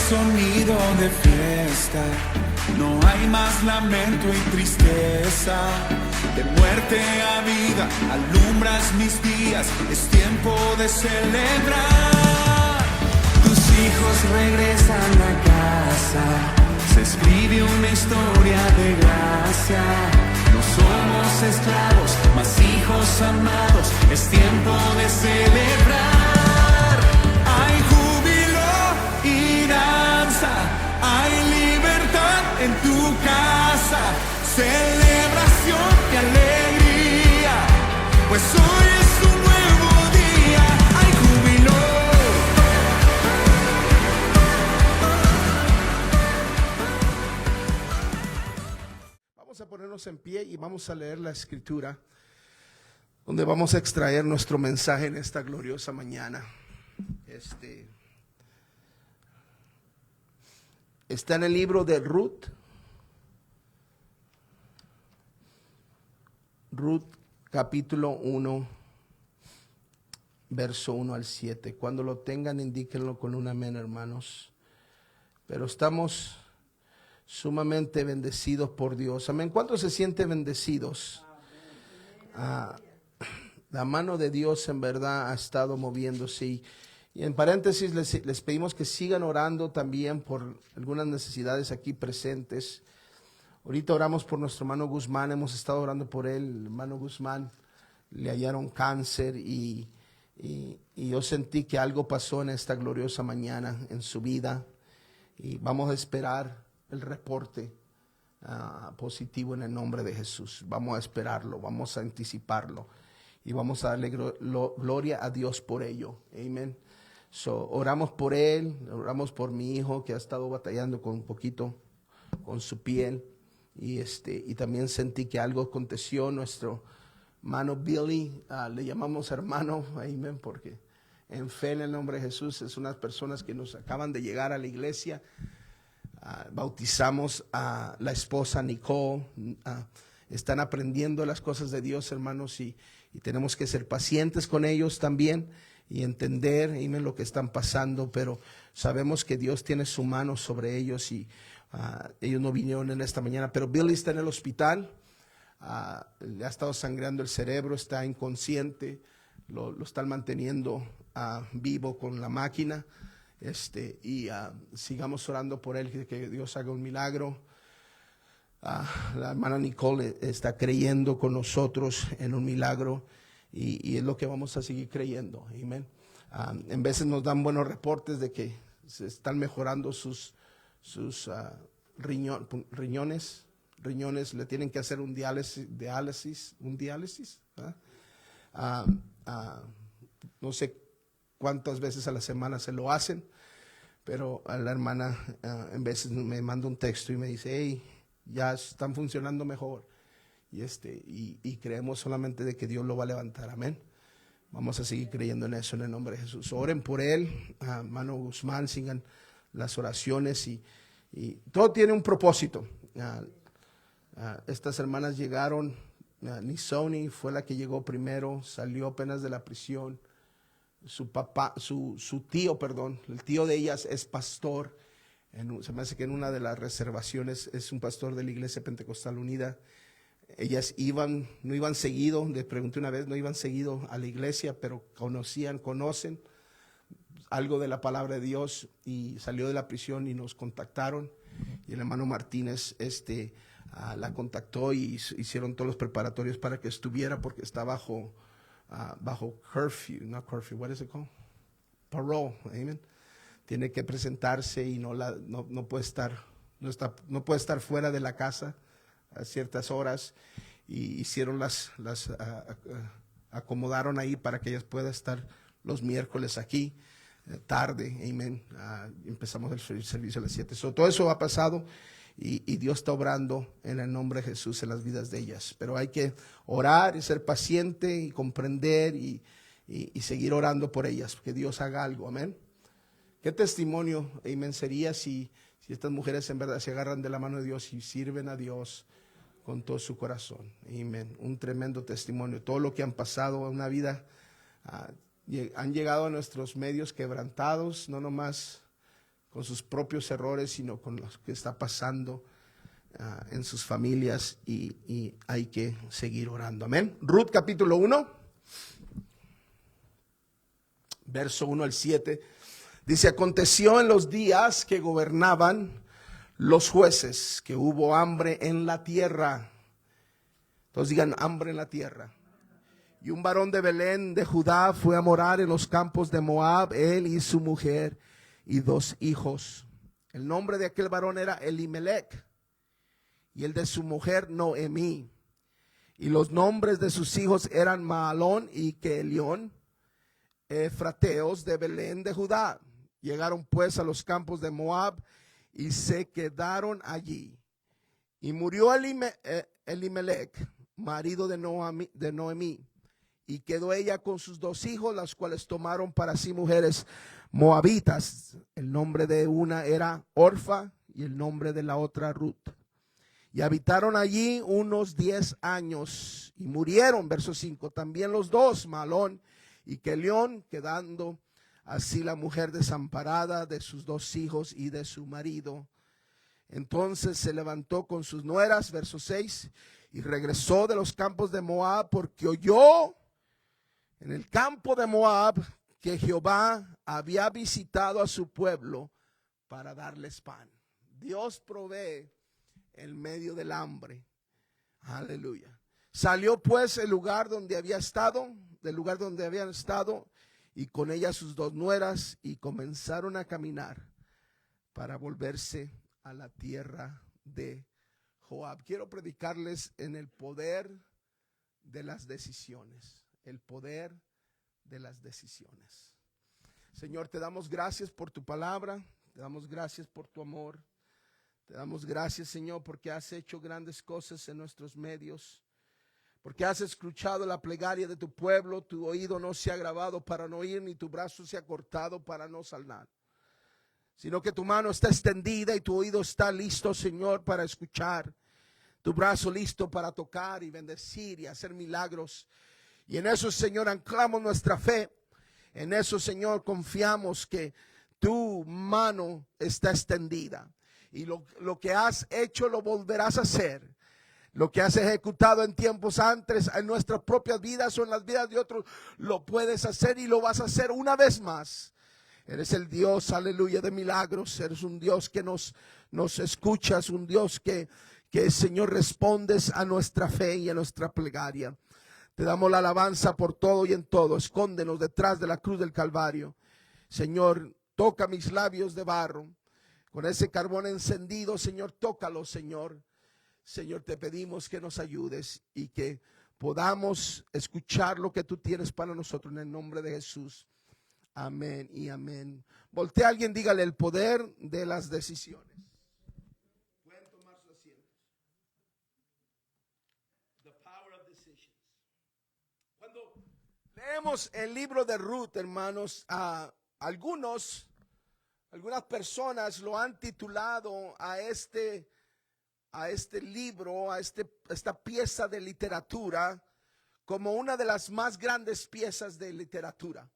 sonido de fiesta, no hay más lamento y tristeza. De muerte a vida alumbras mis días, es tiempo de celebrar. Tus hijos regresan a casa, se escribe una historia de gracia. No somos esclavos, mas hijos amados, es tiempo de celebrar. Hay júbilo y danza, hay libertad en tu casa, celebración y alegría, pues hoy es un nuevo día. Hay júbilo. Vamos a ponernos en pie y vamos a leer la escritura, donde vamos a extraer nuestro mensaje en esta gloriosa mañana. Está en el libro de Ruth. Ruth capítulo 1, verso 1 al 7. Cuando lo tengan, indíquenlo con un amén, hermanos. Pero estamos sumamente bendecidos por Dios. Amén. ¿Cuántos se sienten bendecidos? La mano de Dios en verdad ha estado moviéndose. Y en paréntesis les pedimos que sigan orando también por algunas necesidades aquí presentes. Ahorita oramos por nuestro hermano Guzmán, hemos estado orando por él. El hermano Guzmán le hallaron cáncer y yo sentí que algo pasó en esta gloriosa mañana en su vida. Y vamos a esperar el reporte positivo en el nombre de Jesús. Vamos a esperarlo, vamos a anticiparlo y vamos a darle gloria a Dios por ello. Amén. Oramos por él, oramos por mi hijo que ha estado batallando con un poquito con su piel y también sentí que algo aconteció. Nuestro hermano Billy, le llamamos hermano, amén, porque en fe en el nombre de Jesús es unas personas que nos acaban de llegar a la iglesia. Bautizamos a la esposa Nicole. Están aprendiendo las cosas de Dios, hermanos, y tenemos que ser pacientes con ellos también y entender lo que están pasando, pero sabemos que Dios tiene su mano sobre ellos y ellos no vinieron en esta mañana, pero Billy está en el hospital. Le ha estado sangrando el cerebro, está inconsciente, lo están manteniendo vivo con la máquina. Sigamos orando por él, que Dios haga un milagro. La hermana Nicole está creyendo con nosotros en un milagro y es lo que vamos a seguir creyendo. Amén. En veces nos dan buenos reportes de que se están mejorando sus riñones. Le tienen que hacer un diálisis. No sé cuántas veces a la semana se lo hacen, pero a la hermana en veces me manda un texto y me dice: hey, ya están funcionando mejor, y creemos solamente de que Dios lo va a levantar. Amén. Vamos a seguir creyendo en eso en el nombre de Jesús. Oren por él, hermano Guzmán, sigan las oraciones y todo tiene un propósito. Estas hermanas llegaron, Nisoni fue la que llegó primero, salió apenas de la prisión. Su tío, el tío de ellas es pastor. Se me hace que en una de las reservaciones es un pastor de la Iglesia Pentecostal Unida. Ellas no iban seguido, le pregunté una vez, no iban seguido a la iglesia, pero conocen algo de la palabra de Dios, y salió de la prisión y nos contactaron. Y el hermano Martínez la contactó y hicieron todos los preparatorios para que estuviera, porque está bajo what is it called? Parole, amen. Tiene que presentarse y no puede estar fuera de la casa a ciertas horas, y hicieron acomodaron ahí para que ella pueda estar los miércoles aquí tarde, amen. Empezamos el servicio a las 7. Todo eso ha pasado y Dios está obrando en el nombre de Jesús en las vidas de ellas, pero hay que orar y ser paciente y comprender y seguir orando por ellas, que Dios haga algo. Amén. Qué testimonio, amén, sería si estas mujeres en verdad se agarran de la mano de Dios y sirven a Dios con todo su corazón. Amén. Un tremendo testimonio. Todo lo que han pasado en una vida, han llegado a nuestros medios quebrantados, no nomás con sus propios errores, sino con lo que está pasando en sus familias, y hay que seguir orando. Amén. Ruth capítulo 1, verso 1 al 7. Dice: aconteció en los días que gobernaban los jueces, que hubo hambre en la tierra. Entonces digan: hambre en la tierra. Y un varón de Belén de Judá fue a morar en los campos de Moab, él y su mujer y 2 hijos. El nombre de aquel varón era Elimelech, y el de su mujer Noemí. Y los nombres de sus hijos eran Maalón y Kelión, efrateos de Belén de Judá. Llegaron pues a los campos de Moab y se quedaron allí. Y murió Elimelech, marido de Noemí, y quedó ella con sus 2 hijos, las cuales tomaron para sí mujeres moabitas. El nombre de una era Orfa y el nombre de la otra Ruth. Y habitaron allí unos 10 años y murieron, verso 5, también los 2, Maalón y Kelión, quedando así la mujer desamparada de sus 2 hijos y de su marido. Entonces se levantó con sus nueras, verso 6, y regresó de los campos de Moab, porque oyó en el campo de Moab que Jehová había visitado a su pueblo para darles pan. Dios provee en medio del hambre. Aleluya. Salió pues del lugar donde habían estado, y con ella sus 2 nueras, y comenzaron a caminar para volverse a la tierra de Joab. Quiero predicarles en el poder de las decisiones. El poder de las decisiones. Señor, te damos gracias por tu palabra, te damos gracias por tu amor. Te damos gracias, Señor, porque has hecho grandes cosas en nuestros medios, porque has escuchado la plegaria de tu pueblo. Tu oído no se ha agravado para no oír, ni tu brazo se ha cortado para no sanar, sino que tu mano está extendida y tu oído está listo, Señor, para escuchar, tu brazo listo para tocar y bendecir y hacer milagros. Y en eso, Señor, anclamos nuestra fe. En eso, Señor, confiamos que tu mano está extendida. Y lo que has hecho lo volverás a hacer. Lo que has ejecutado en tiempos antes en nuestras propias vidas o en las vidas de otros, lo puedes hacer y lo vas a hacer una vez más. Eres el Dios, aleluya, de milagros. Eres un Dios que nos escuchas, un Dios que Señor, respondes a nuestra fe y a nuestra plegaria. Te damos la alabanza por todo y en todo. Escóndenos detrás de la cruz del Calvario. Señor, toca mis labios de barro. Con ese carbón encendido, Señor, tócalo, Señor. Señor, te pedimos que nos ayudes y que podamos escuchar lo que tú tienes para nosotros en el nombre de Jesús. Amén y amén. Voltea a alguien, dígale: el poder de las decisiones. Pueden tomar sus asientos. The power of decisions. Cuando leemos el libro de Ruth, hermanos, algunas personas lo han titulado a este libro, a esta pieza de literatura, como una de las más grandes piezas de literatura.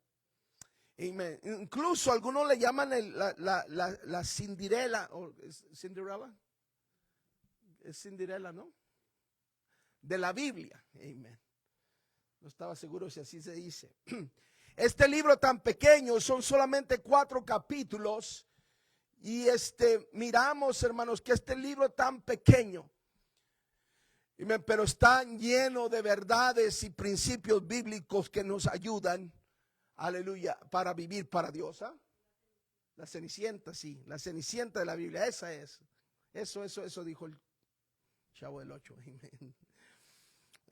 Amen. Incluso algunos le llaman la Cinderella, Cinderella, es Cinderella, ¿no? De la Biblia. Amen. No estaba seguro si así se dice. Este libro tan pequeño, son solamente 4 capítulos. Y miramos, hermanos, que este libro tan pequeño, pero está lleno de verdades y principios bíblicos que nos ayudan, aleluya, para vivir para Dios. La Cenicienta, sí, la Cenicienta de la Biblia, esa es. Eso dijo el Chavo del 8.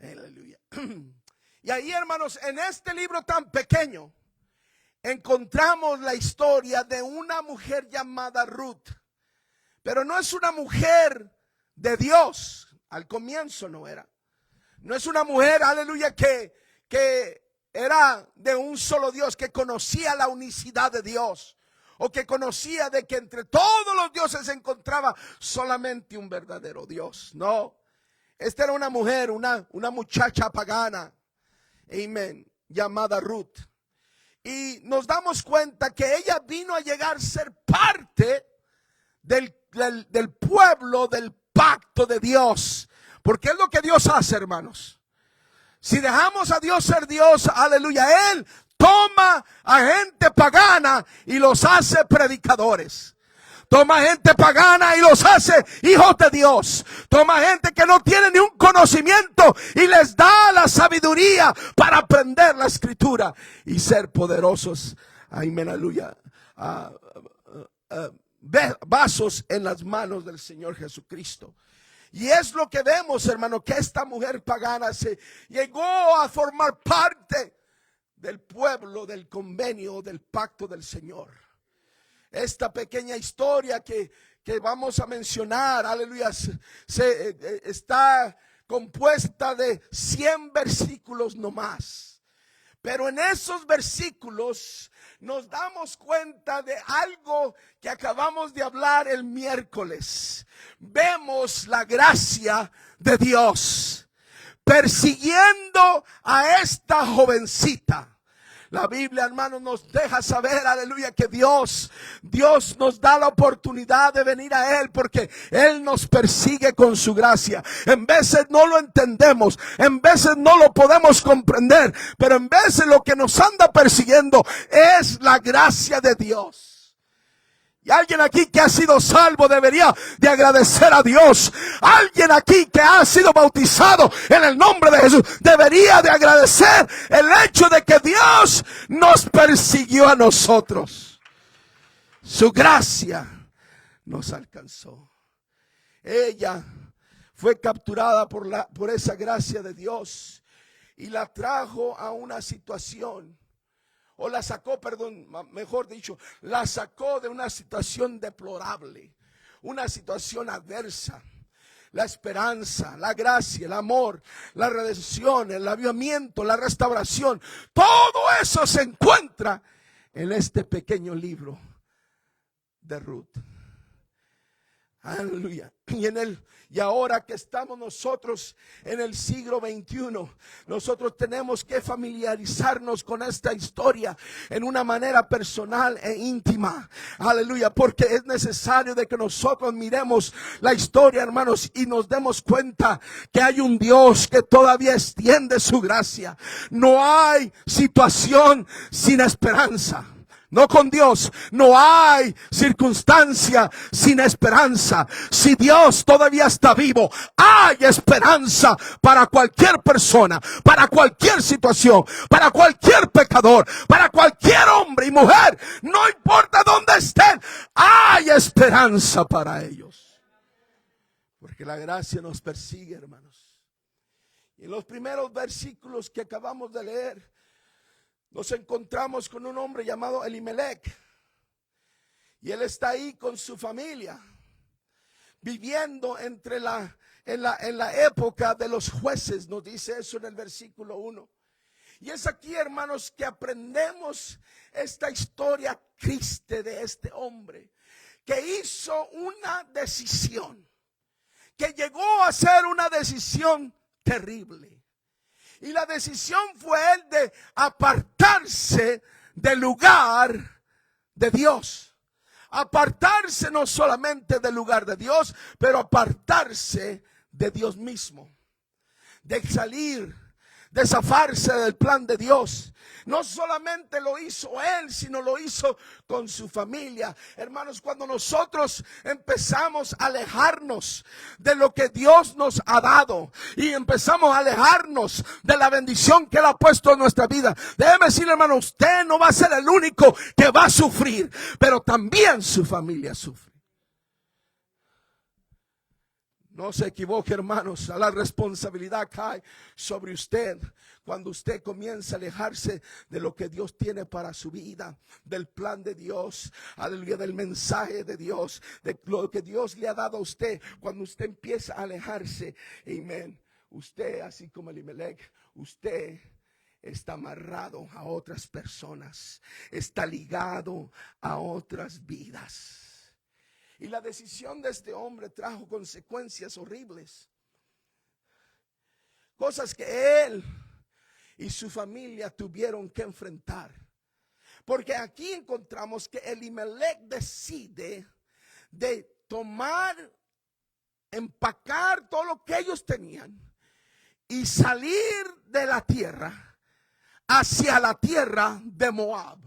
Aleluya. Y ahí, hermanos, en este libro tan pequeño encontramos la historia de una mujer llamada Ruth. Pero no es una mujer de Dios. Al comienzo no era. No es una mujer, aleluya, que era de un solo Dios, que conocía la unicidad de Dios, o que conocía de que entre todos los dioses se encontraba solamente un verdadero Dios. No, esta era una mujer, una muchacha pagana, amén, llamada Ruth. Y nos damos cuenta que ella vino a llegar a ser parte del pueblo, del pacto de Dios. Porque es lo que Dios hace, hermanos. Si dejamos a Dios ser Dios, aleluya, Él toma a gente pagana y los hace predicadores. Toma gente pagana y los hace hijos de Dios. Toma gente que no tiene ni un conocimiento y les da la sabiduría para aprender la escritura y ser poderosos. Amén, aleluya. Vasos en las manos del Señor Jesucristo. Y es lo que vemos, hermano, que esta mujer pagana se llegó a formar parte del pueblo, del convenio, del pacto del Señor. Esta pequeña historia que vamos a mencionar, aleluya, está compuesta de 100 versículos nomás. Pero en esos versículos nos damos cuenta de algo que acabamos de hablar el miércoles. Vemos la gracia de Dios persiguiendo a esta jovencita. La Biblia, hermanos, nos deja saber, aleluya, que Dios nos da la oportunidad de venir a Él porque Él nos persigue con su gracia. En veces no lo entendemos, en veces no lo podemos comprender, pero en veces lo que nos anda persiguiendo es la gracia de Dios. Y alguien aquí que ha sido salvo debería de agradecer a Dios. Alguien aquí que ha sido bautizado en el nombre de Jesús debería de agradecer el hecho de que Dios nos persiguió a nosotros. Su gracia nos alcanzó. Ella fue capturada por esa gracia de Dios y la trajo a una situación. O la sacó, perdón, mejor dicho, la sacó de una situación deplorable, una situación adversa. La esperanza, la gracia, el amor, la redención, el avivamiento, la restauración, todo eso se encuentra en este pequeño libro de Ruth. Aleluya. Y ahora que estamos nosotros en el siglo XXI, nosotros tenemos que familiarizarnos con esta historia en una manera personal e íntima. Aleluya, porque es necesario de que nosotros miremos la historia, hermanos, y nos demos cuenta que hay un Dios que todavía extiende su gracia. No hay situación sin esperanza. No, con Dios no hay circunstancia sin esperanza. Si Dios todavía está vivo, hay esperanza para cualquier persona, para cualquier situación, para cualquier pecador, para cualquier hombre y mujer. No importa dónde estén, hay esperanza para ellos. Porque la gracia nos persigue, hermanos. Y en los primeros versículos que acabamos de leer, nos encontramos con un hombre llamado Elimelech. Y él está ahí con su familia, viviendo en la época de los jueces. Nos dice eso en el versículo 1. Y es aquí, hermanos, que aprendemos esta historia triste de este hombre que hizo una decisión, que llegó a ser una decisión terrible. Y la decisión fue el de apartarse del lugar de Dios. Apartarse no solamente del lugar de Dios, pero apartarse de Dios mismo. De salir, de zafarse del plan de Dios. No solamente lo hizo él, sino lo hizo con su familia. Hermanos, cuando nosotros empezamos a alejarnos de lo que Dios nos ha dado y empezamos a alejarnos de la bendición que Él ha puesto en nuestra vida, déjeme decirle, hermano, usted no va a ser el único que va a sufrir, pero también su familia sufre. No se equivoque, hermanos, la responsabilidad cae sobre usted cuando usted comienza a alejarse de lo que Dios tiene para su vida, del plan de Dios, aleluya, del mensaje de Dios, de lo que Dios le ha dado a usted. Cuando usted empieza a alejarse, amén, usted, así como Elimelech, usted está amarrado a otras personas, está ligado a otras vidas. Y la decisión de este hombre trajo consecuencias horribles. Cosas que él y su familia tuvieron que enfrentar. Porque aquí encontramos que Elimelech decide de tomar, empacar todo lo que ellos tenían y salir de la tierra hacia la tierra de Moab.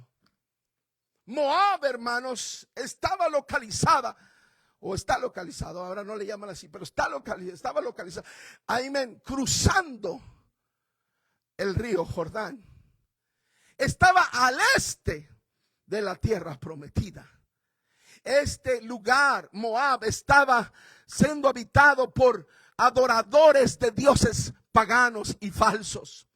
Moab, hermanos, estaba localizada, o está localizado, ahora no le llaman así, pero estaba localizado, amén, cruzando el río Jordán. Estaba al este de la tierra prometida. Este lugar, Moab, estaba siendo habitado por adoradores de dioses paganos y falsos.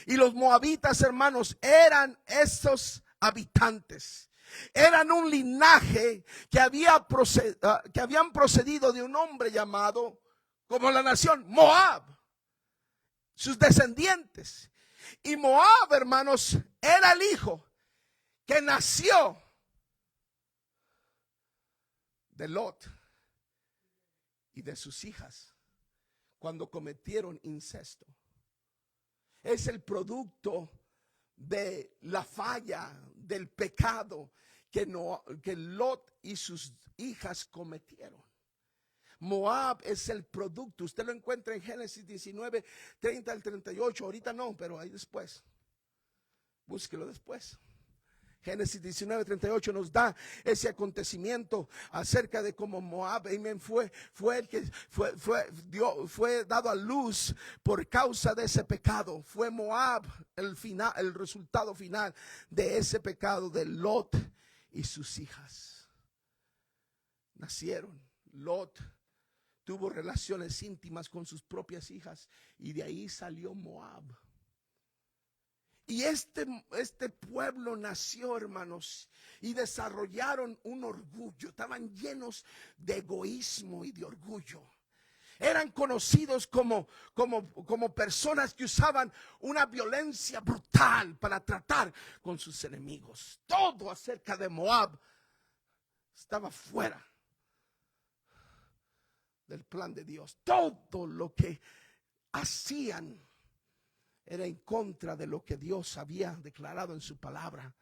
Y los moabitas, hermanos, eran esos habitantes. Eran un linaje que habían procedido de un hombre llamado, como la nación, Moab, sus descendientes. Y Moab, hermanos, era el hijo que nació de Lot y de sus hijas cuando cometieron incesto. Es el producto de la falla, del pecado que Lot y sus hijas cometieron. Moab es el producto. Usted lo encuentra en Génesis 19, 30 al 38. Ahorita no, pero ahí después. Búsquelo después. Génesis 19, 38 nos da ese acontecimiento acerca de cómo Moab, amén, fue el que fue dado a luz por causa de ese pecado. Fue Moab el resultado final de ese pecado de Lot y sus hijas. Nacieron. Lot tuvo relaciones íntimas con sus propias hijas y de ahí salió Moab. Y este pueblo nació, hermanos, y desarrollaron un orgullo. Estaban llenos de egoísmo y de orgullo. Eran conocidos como personas que usaban una violencia brutal para tratar con sus enemigos. Todo acerca de Moab estaba fuera del plan de Dios. Todo lo que hacían era en contra de lo que Dios había declarado en su palabra.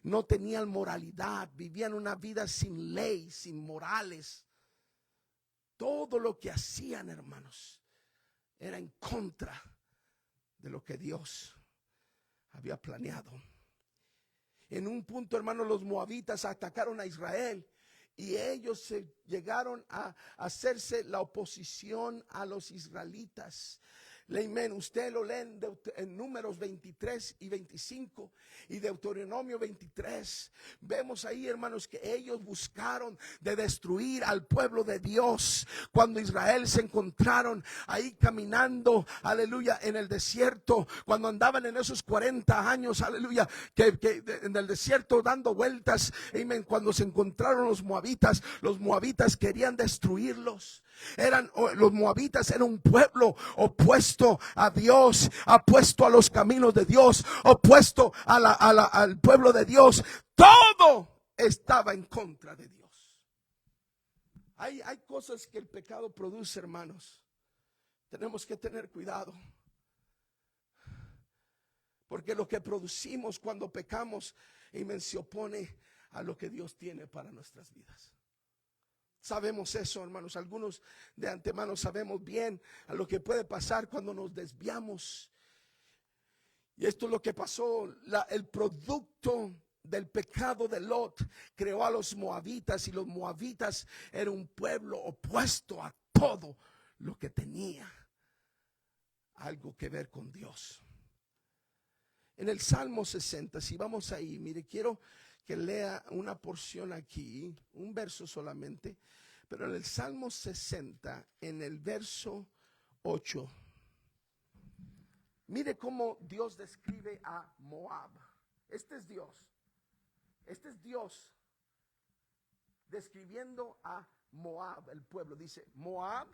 No tenían moralidad, vivían una vida sin ley, sin morales. Todo lo que hacían, hermanos, era en contra de lo que Dios había planeado. En un punto, hermanos, los moabitas atacaron a Israel y ellos llegaron a hacerse la oposición a los israelitas. Amén. Usted lo leen en Números 23 y 25 y Deuteronomio 23. Vemos ahí, hermanos, que ellos buscaron de destruir al pueblo de Dios cuando Israel se encontraron ahí caminando, aleluya, en el desierto, cuando andaban en esos 40 años, aleluya, que en el desierto dando vueltas, amén. Cuando se encontraron los moabitas querían destruirlos. Los moabitas eran un pueblo opuesto a Dios, opuesto a los caminos de Dios, opuesto al pueblo de Dios. Todo estaba en contra de Dios. Hay cosas que el pecado produce, hermanos. Tenemos que tener cuidado, porque lo que producimos cuando pecamos se opone a lo que Dios tiene para nuestras vidas. Sabemos eso, hermanos. Algunos de antemano sabemos bien a lo que puede pasar cuando nos desviamos. Y esto es lo que pasó. El producto del pecado de Lot creó a los moabitas, y los moabitas eran un pueblo opuesto a todo lo que tenía algo que ver con Dios. En el Salmo 60, si vamos ahí, mire, quiero que lea una porción aquí, un verso solamente, pero en el Salmo 60, en el verso 8, mire cómo Dios describe a Moab. Este es Dios describiendo a Moab, el pueblo. Dice: Moab,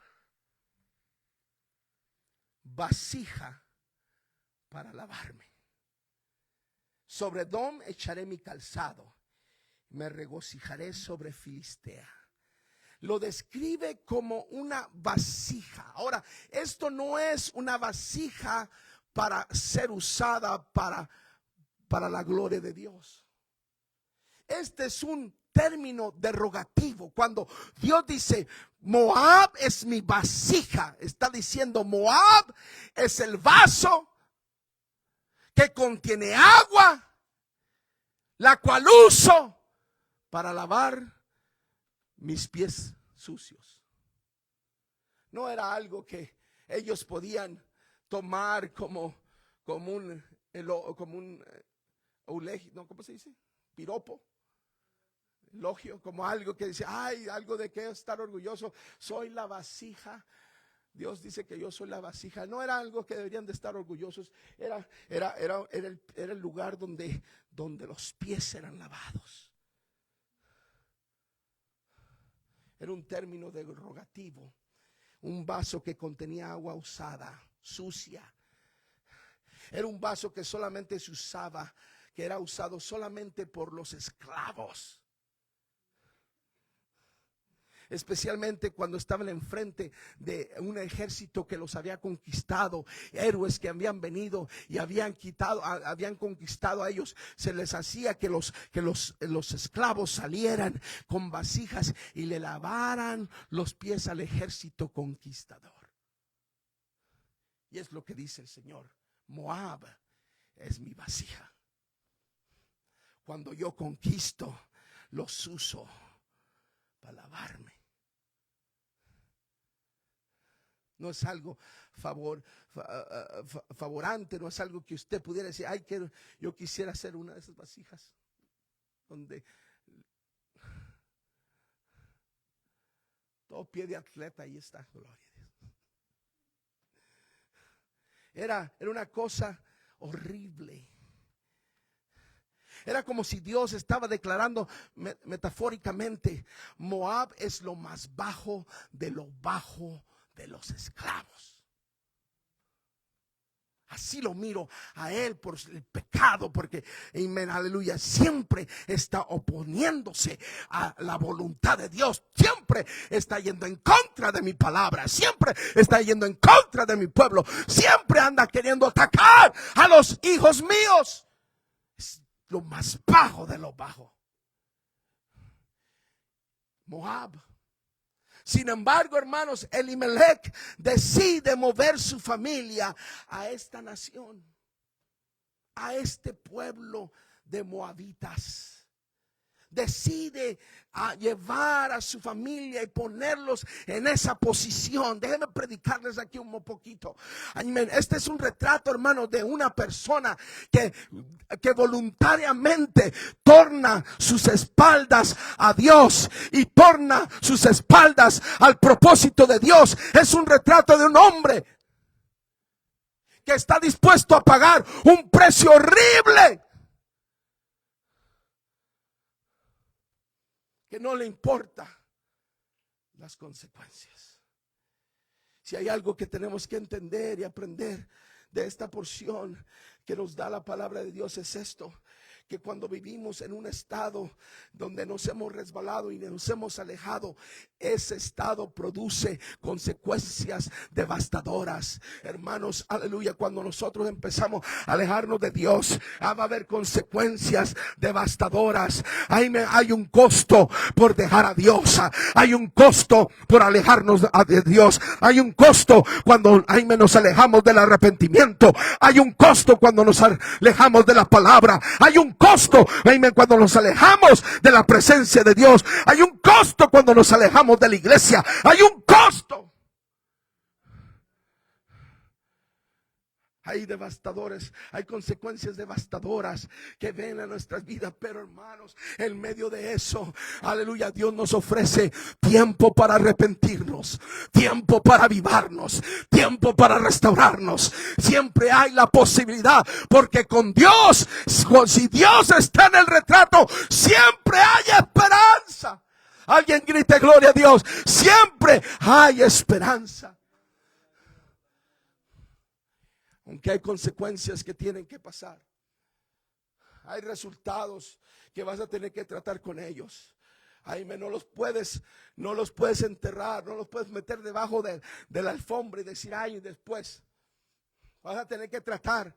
vasija para lavarme. Sobre Edom echaré mi calzado, me regocijaré sobre Filistea. Lo describe como una vasija. Ahora, esto no es una vasija para ser usada para la gloria de Dios. este es un término derogativo. Cuando Dios dice Moab es mi vasija, está diciendo Moab es el vaso que contiene agua, la cual uso para lavar mis pies sucios. No era algo que ellos podían tomar como un eulogio, ¿no? ¿Cómo se dice? Piropo, elogio, como algo que dice, ay, algo de que estar orgulloso. Soy la vasija. Dios dice que yo soy la vasija. No era algo que deberían de estar orgullosos. Era el lugar donde los pies eran lavados. Era un término derogativo. Un vaso que contenía agua usada, sucia. Era un vaso que solamente se usaba, que era usado solamente por los esclavos. Especialmente cuando estaban enfrente de un ejército que los había conquistado, héroes que habían venido y habían conquistado a ellos. Se les hacía que los esclavos salieran con vasijas y le lavaran los pies al ejército conquistador. Y es lo que dice el Señor: Moab es mi vasija. Cuando yo conquisto, los uso para lavarme. No es algo favorante, no es algo que usted pudiera decir, ay, que yo quisiera hacer una de esas vasijas donde todo pie de atleta ahí está, gloria a Dios. Era una cosa horrible. Era como si Dios estaba declarando metafóricamente: Moab es lo más bajo de lo bajo de los esclavos. Así lo miro a él por el pecado, porque, amén, aleluya, siempre está oponiéndose a la voluntad de Dios. Siempre está yendo en contra de mi palabra. Siempre está yendo en contra de mi pueblo. Siempre anda queriendo atacar a los hijos míos. Es lo más bajo de lo bajo. Moab. Sin embargo, hermanos, Elimelech decide mover su familia a esta nación, a este pueblo de moabitas. Decide llevar a su familia y ponerlos en esa posición. Déjenme predicarles aquí un poquito. Amén. Este es un retrato, hermano, de una persona que voluntariamente torna sus espaldas a Dios y torna sus espaldas al propósito de Dios. Es un retrato de un hombre que está dispuesto a pagar un precio horrible, que no le importa las consecuencias. Si hay algo que tenemos que entender y aprender de esta porción que nos da la palabra de Dios, es esto: que cuando vivimos en un estado donde nos hemos resbalado y nos hemos alejado, ese estado produce consecuencias devastadoras. Hermanos, aleluya, cuando nosotros empezamos a alejarnos de Dios, va a haber consecuencias devastadoras. Hay un costo por dejar a Dios. Hay un costo por alejarnos de Dios. Hay un costo cuando nos alejamos del arrepentimiento. Hay un costo cuando nos alejamos de la palabra. Hay un costo, amén, cuando nos alejamos de la presencia de Dios. Hay un costo cuando nos alejamos de la iglesia. Hay un costo. Hay devastadores, hay consecuencias devastadoras que ven a nuestras vidas. Pero hermanos, en medio de eso, aleluya, Dios nos ofrece tiempo para arrepentirnos, tiempo para avivarnos, tiempo para restaurarnos. Siempre hay la posibilidad, porque con Dios, si Dios está en el retrato, siempre hay esperanza. Alguien grite gloria a Dios. Siempre hay esperanza. Aunque hay consecuencias que tienen que pasar, hay resultados que vas a tener que tratar con ellos. No los puedes enterrar, no los puedes meter debajo de la alfombra y decir, ay, después. Vas a tener que tratar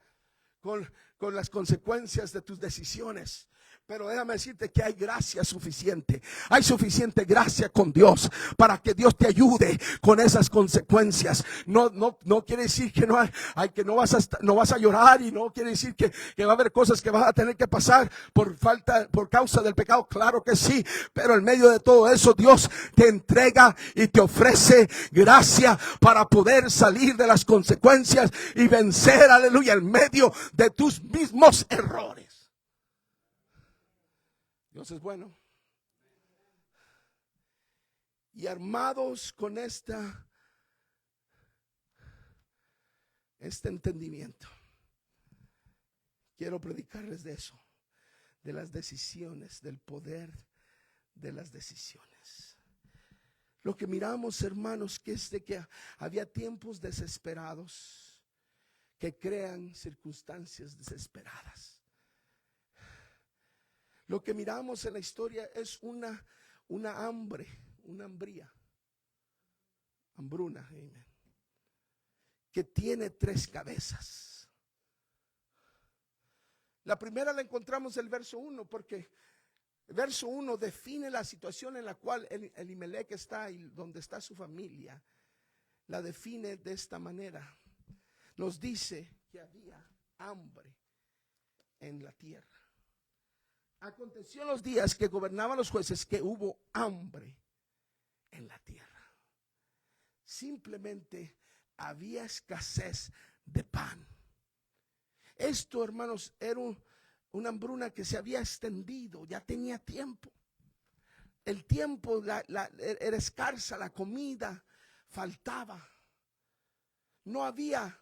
con las consecuencias de tus decisiones. Pero déjame decirte que hay gracia suficiente. Hay suficiente gracia con Dios para que Dios te ayude con esas consecuencias. No quiere decir que no vas a llorar, y no quiere decir que va a haber cosas que vas a tener que pasar por causa del pecado. Claro que sí, pero en medio de todo eso Dios te entrega y te ofrece gracia para poder salir de las consecuencias y vencer, aleluya, en medio de tus mismos errores. Dios es bueno. Y armados con este entendimiento, quiero predicarles de eso, de las decisiones, del poder de las decisiones. Lo que miramos, hermanos, que es de que había tiempos desesperados que crean circunstancias desesperadas. Lo que miramos en la historia es una hambre, una hambruna, que tiene 3 cabezas. La primera la encontramos en el verso 1, porque el verso 1 define la situación en la cual Elimelech está y donde está su familia. La define de esta manera. Nos dice que había hambre en la tierra. Aconteció en los días que gobernaban los jueces que hubo hambre en la tierra. Simplemente había escasez de pan. Esto, hermanos, era una hambruna que se había extendido, ya tenía tiempo. El tiempo era escasa, la comida faltaba. No había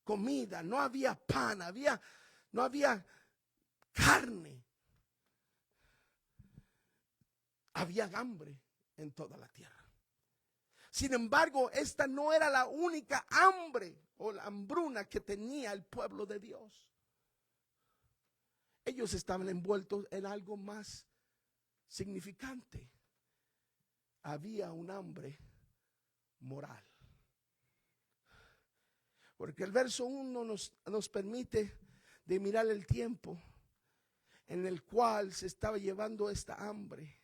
comida, no había pan, no había carne. Había hambre en toda la tierra. Sin embargo, esta no era la única hambre o la hambruna que tenía el pueblo de Dios. Ellos estaban envueltos en algo más significante. Había un hambre moral. Porque el verso 1 nos permite de mirar el tiempo en el cual se estaba llevando esta hambre.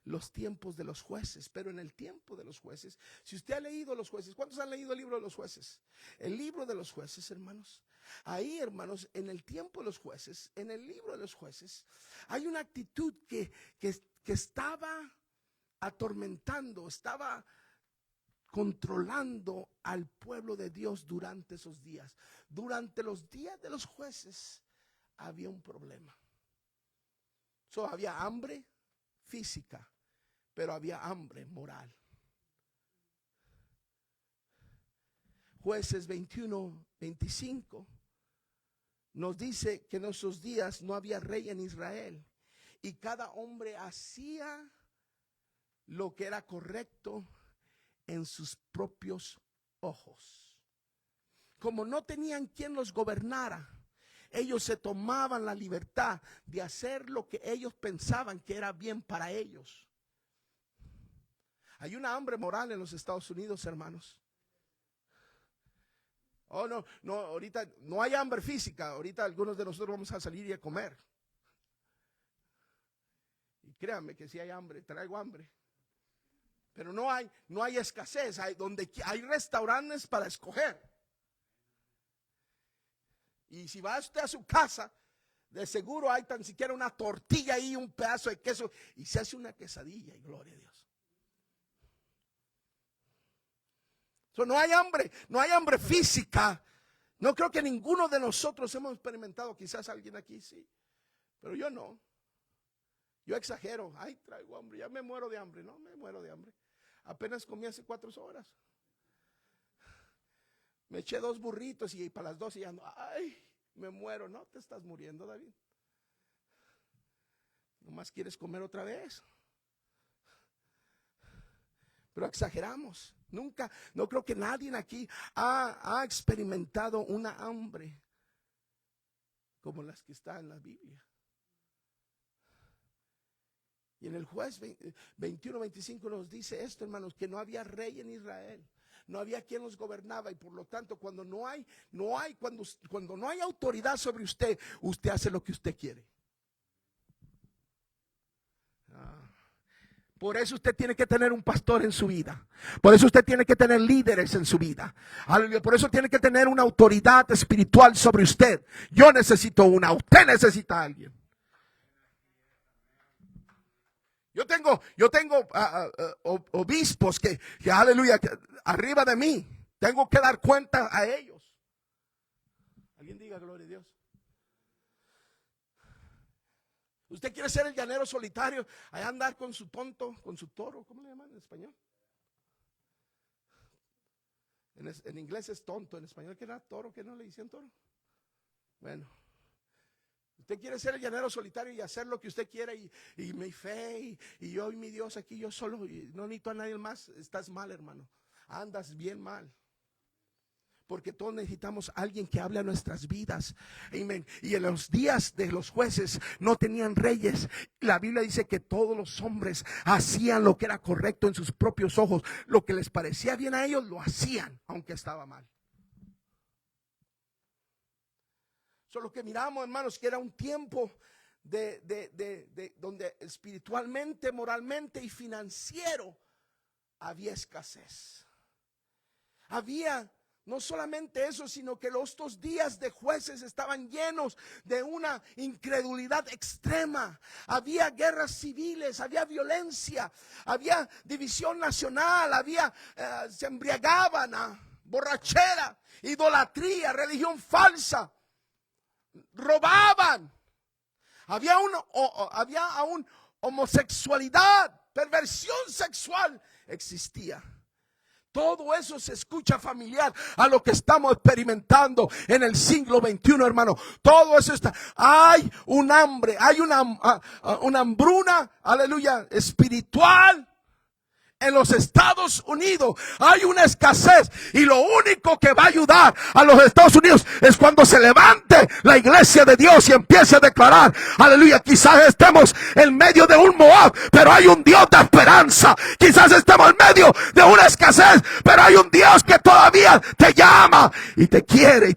Los tiempos de los jueces. Pero en el tiempo de los jueces, si usted ha leído los jueces, ¿cuántos han leído el libro de los jueces? El libro de los jueces, hermanos. Ahí, hermanos, en el tiempo de los jueces, en el libro de los jueces, hay una actitud que estaba atormentando, estaba controlando al pueblo de Dios durante esos días. Durante los días de los jueces había un problema. Había hambre física, pero había hambre moral. Jueces 21-25 nos dice que en esos días no había rey en Israel y cada hombre hacía lo que era correcto en sus propios ojos. Como no tenían quien los gobernara, ellos se tomaban la libertad de hacer lo que ellos pensaban que era bien para ellos. Hay una hambre moral en los Estados Unidos, hermanos. Oh, no, ahorita no hay hambre física. Ahorita algunos de nosotros vamos a salir y a comer. Y créanme que si hay hambre, traigo hambre. Pero no hay escasez. Hay restaurantes para escoger. Y si va usted a su casa, de seguro hay tan siquiera una tortilla y un pedazo de queso y se hace una quesadilla, y gloria a Dios. No hay hambre física. No creo que ninguno de nosotros hemos experimentado, quizás alguien aquí sí, pero yo no. Yo exagero, traigo hambre, ya me muero de hambre. No me muero de hambre. Apenas comí hace 4 horas. Me eché 2 burritos y para las 12 ya ando, me muero. No te estás muriendo, David. Nomás quieres comer otra vez. Pero exageramos. No creo que nadie aquí ha experimentado una hambre como las que está en la Biblia. Y en el Juez 21-25 nos dice esto, hermanos, que no había rey en Israel. No había quien los gobernaba, y por lo tanto cuando no hay autoridad sobre usted, usted hace lo que usted quiere. Por eso usted tiene que tener un pastor en su vida. Por eso usted tiene que tener líderes en su vida. Aleluya. Por eso tiene que tener una autoridad espiritual sobre usted. Yo necesito una, usted necesita a alguien. Yo tengo obispos que aleluya, que arriba de mí. Tengo que dar cuenta a ellos. Alguien diga gloria a Dios. Usted quiere ser el llanero solitario, allá andar con su tonto, con su toro, ¿cómo le llaman en español? En inglés es tonto, en español ¿qué era? Toro, ¿qué no le dicen toro? Bueno, usted quiere ser el llanero solitario y hacer lo que usted quiera y mi fe y yo y mi Dios aquí, yo solo, y no necesito a nadie más. Estás mal, hermano, andas bien mal. Porque todos necesitamos a alguien que hable a nuestras vidas. Amén. Y en los días de los jueces no tenían reyes. La Biblia dice que todos los hombres hacían lo que era correcto en sus propios ojos. Lo que les parecía bien a ellos lo hacían, aunque estaba mal. Solo que miramos, hermanos, que era un tiempo de donde espiritualmente, moralmente y financiero había escasez. Había no solamente eso, sino que estos días de jueces estaban llenos de una incredulidad extrema. Había guerras civiles, había violencia, había división nacional, se embriagaban, borrachera, idolatría, religión falsa, robaban. Había aún homosexualidad, perversión sexual existía. Todo eso se escucha familiar a lo que estamos experimentando en el siglo XXI, hermano. Todo eso está. Hay un hambre, hay una hambruna, aleluya, espiritual. En los Estados Unidos hay una escasez y lo único que va a ayudar a los Estados Unidos es cuando se levante la iglesia de Dios y empiece a declarar, aleluya, quizás estemos en medio de un Moab, pero hay un Dios de esperanza. Quizás estemos en medio de una escasez, pero hay un Dios que todavía te llama y te quiere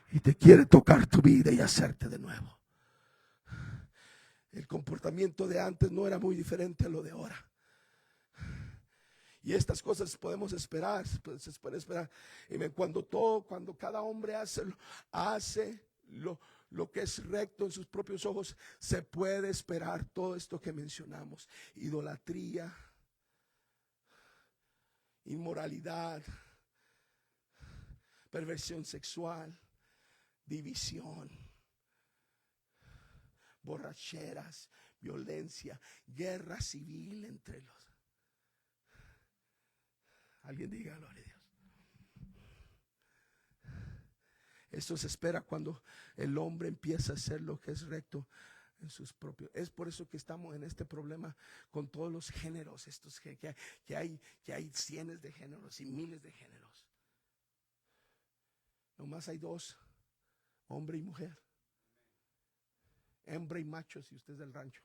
y te quiere tocar tu vida y hacerte de nuevo. El comportamiento de antes no era muy diferente a lo de ahora. Y estas cosas podemos esperar, se puede esperar. Y cuando cada hombre hace lo que es recto en sus propios ojos, se puede esperar todo esto que mencionamos: idolatría, inmoralidad, perversión sexual, división, borracheras, violencia, guerra civil entre los. Alguien diga gloria a Dios. Esto se espera cuando el hombre empieza a hacer lo que es recto en sus propios. Es por eso que estamos en este problema con todos los géneros, estos que hay cientos de géneros y miles de géneros. Nomás hay dos, hombre y mujer, hembra y macho, si usted es del rancho.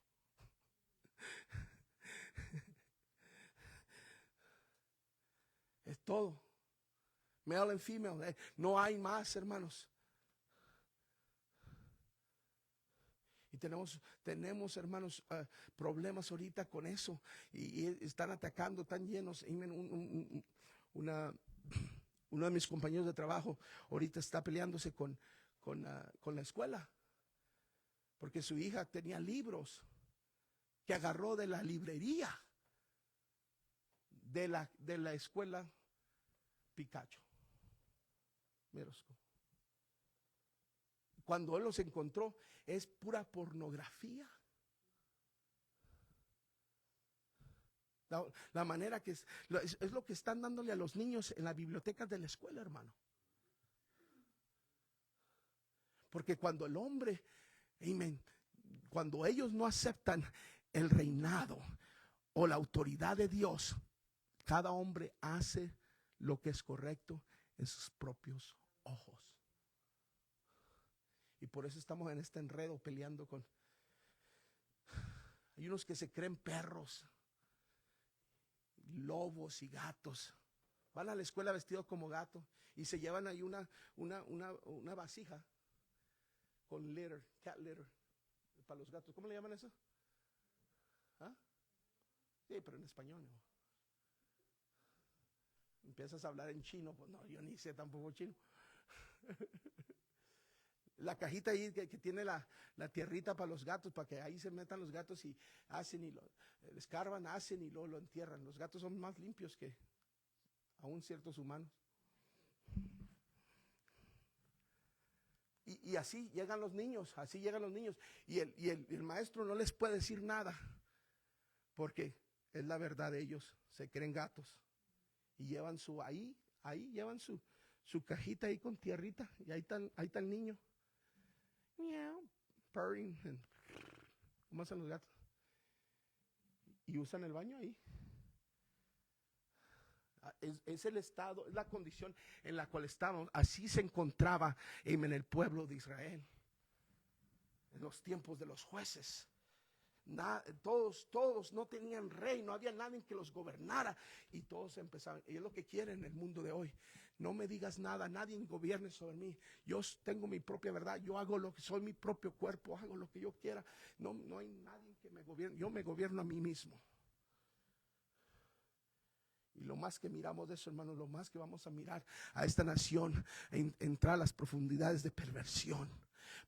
Es todo. Male and female. No hay más, hermanos. Y tenemos hermanos, problemas ahorita con eso. Y están atacando, están llenos. Uno de mis compañeros de trabajo ahorita está peleándose con la escuela. Porque su hija tenía libros que agarró de la librería de la escuela Picacho. Cuando él los encontró, es pura pornografía. La manera que es lo que están dándole a los niños en las bibliotecas de la escuela, hermano. Porque cuando el hombre, amén, cuando ellos no aceptan el reinado o la autoridad de Dios, cada hombre hace lo que es correcto en sus propios ojos. Y por eso estamos en este enredo peleando con. Hay unos que se creen perros, lobos y gatos. Van a la escuela vestidos como gato y se llevan ahí una vasija con litter, cat litter para los gatos. ¿Cómo le llaman eso? ¿Ah? Sí, pero en español no. Empiezas a hablar en chino, pues no, yo ni sé tampoco chino. La cajita ahí que tiene la tierrita para los gatos, para que ahí se metan los gatos y hacen y lo escarban, hacen y luego lo entierran. Los gatos son más limpios que aún ciertos humanos. Y así llegan los niños, Y el maestro no les puede decir nada, porque es la verdad de ellos, se creen gatos. Y llevan ahí llevan su cajita ahí con tierrita, y ahí está el niño. Meow, purring, ¿cómo hacen los gatos? Y usan el baño ahí. Es el estado, es la condición en la cual estamos. Así se encontraba en el pueblo de Israel en los tiempos de los jueces. Todos no tenían rey, no había nadie que los gobernara, y todos empezaban. Y es lo que quieren en el mundo de hoy. No me digas nada, nadie gobierne sobre mí. Yo tengo mi propia verdad, yo hago lo que soy, mi propio cuerpo, hago lo que yo quiera. No hay nadie que me gobierne, yo me gobierno a mí mismo. Y lo más que miramos de eso, hermanos, lo más que vamos a mirar a esta nación, entrar a las profundidades de perversión.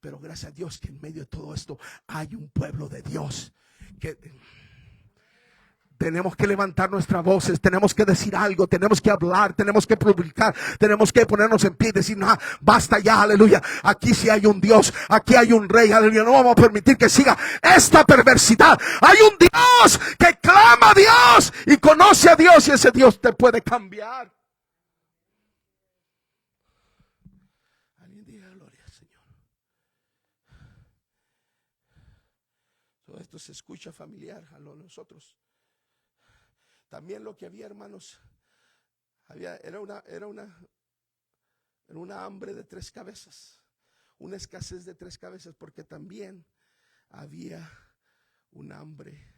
Pero gracias a Dios que en medio de todo esto hay un pueblo de Dios que tenemos que levantar nuestras voces, tenemos que decir algo, tenemos que hablar, tenemos que publicar, tenemos que ponernos en pie y decir, no, basta ya, aleluya, aquí sí hay un Dios, aquí hay un rey, aleluya, no vamos a permitir que siga esta perversidad. Hay un Dios que clama a Dios y conoce a Dios, y ese Dios te puede cambiar. Alguien diga gloria al Señor. Todo esto se escucha familiar a nosotros. También lo que había, hermanos, era una hambre de 3 cabezas, una escasez de 3 cabezas, porque también había un hambre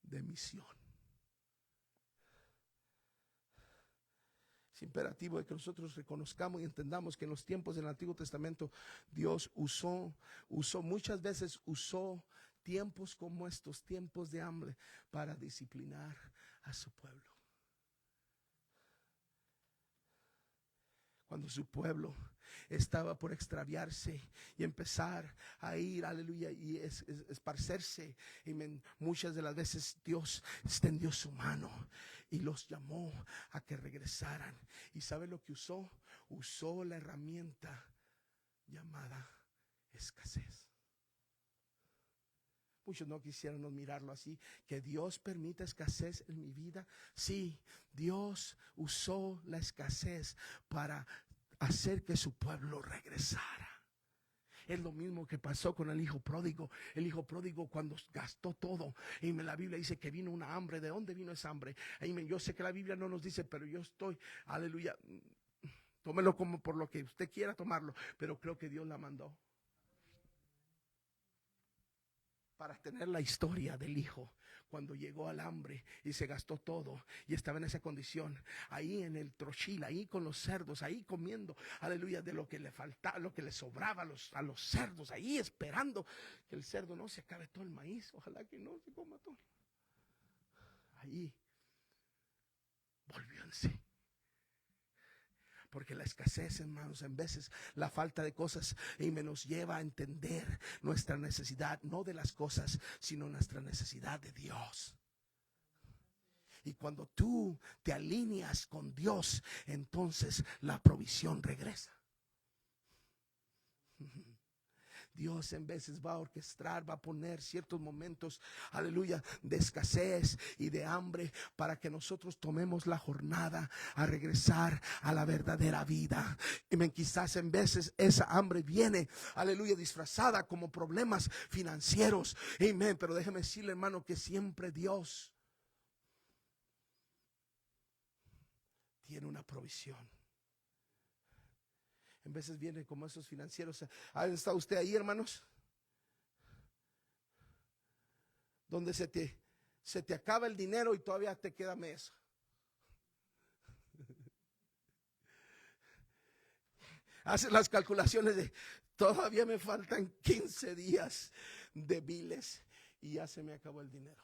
de misión. Es imperativo de que nosotros reconozcamos y entendamos que en los tiempos del Antiguo Testamento Dios usó muchas veces tiempos como estos, tiempos de hambre, para disciplinar a su pueblo. Cuando su pueblo estaba por extraviarse y empezar a ir, aleluya, y esparcerse, muchas de las veces Dios extendió su mano y los llamó a que regresaran. ¿Y sabe lo que usó? Usó la herramienta llamada escasez. Muchos no quisiéramos mirarlo así, que Dios permita escasez en mi vida. Sí, Dios usó la escasez para hacer que su pueblo regresara. Es lo mismo que pasó con el hijo pródigo. El hijo pródigo, cuando gastó todo, y la Biblia dice que vino una hambre. ¿De dónde vino esa hambre? Yo sé que la Biblia no nos dice, pero yo estoy, aleluya, tómelo como por lo que usted quiera tomarlo, pero creo que Dios la mandó para tener la historia del hijo cuando llegó al hambre y se gastó todo y estaba en esa condición, ahí en el trochil, ahí con los cerdos, ahí comiendo, aleluya, de lo que le faltaba, lo que le sobraba a los cerdos, ahí esperando que el cerdo no se acabe todo el maíz, ojalá que no se coma todo. Ahí volvió en sí. Porque la escasez, hermanos, en veces la falta de cosas nos lleva a entender nuestra necesidad, no de las cosas, sino nuestra necesidad de Dios. Y cuando tú te alineas con Dios, entonces la provisión regresa. Dios en veces va a orquestar, va a poner ciertos momentos, aleluya, de escasez y de hambre, para que nosotros tomemos la jornada a regresar a la verdadera vida. Y quizás en veces esa hambre viene, aleluya, disfrazada como problemas financieros, amén. Pero déjeme decirle, hermano, que siempre Dios tiene una provisión. En veces viene como esos financieros. ¿Está usted ahí, hermanos? Donde se te acaba el dinero y todavía te queda mes. Hace las calculaciones de todavía me faltan 15 días de biles y ya se me acabó el dinero.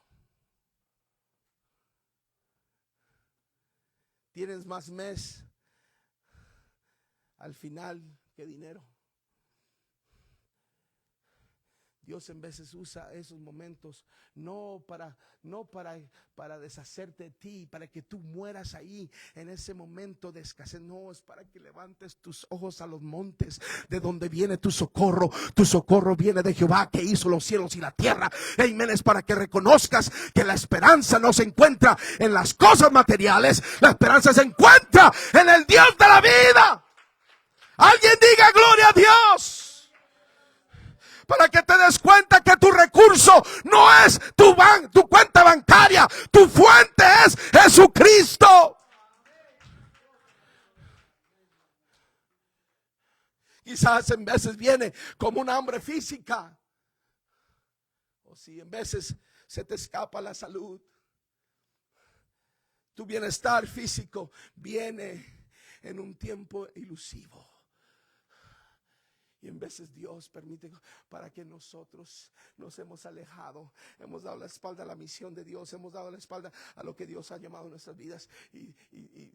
tienes más mes al final que dinero. Dios en veces usa esos momentos no para deshacerte de ti, para que tú mueras ahí en ese momento de escasez. No, es para que levantes tus ojos a los montes, de donde viene tu socorro. Tu socorro viene de Jehová, que hizo los cielos y la tierra. Amén. Es para que reconozcas que la esperanza no se encuentra en las cosas materiales. La esperanza se encuentra en el Dios de la vida. Alguien diga gloria a Dios. Para que te des cuenta que tu recurso no es tu cuenta bancaria. Tu fuente es Jesucristo. Quizás en veces viene como una hambre física. O si en veces se te escapa la salud. Tu bienestar físico viene en un tiempo ilusivo. Y en veces Dios permite para que nosotros nos hemos alejado. Hemos dado la espalda a la misión de Dios. Hemos dado la espalda a lo que Dios ha llamado en nuestras vidas. Y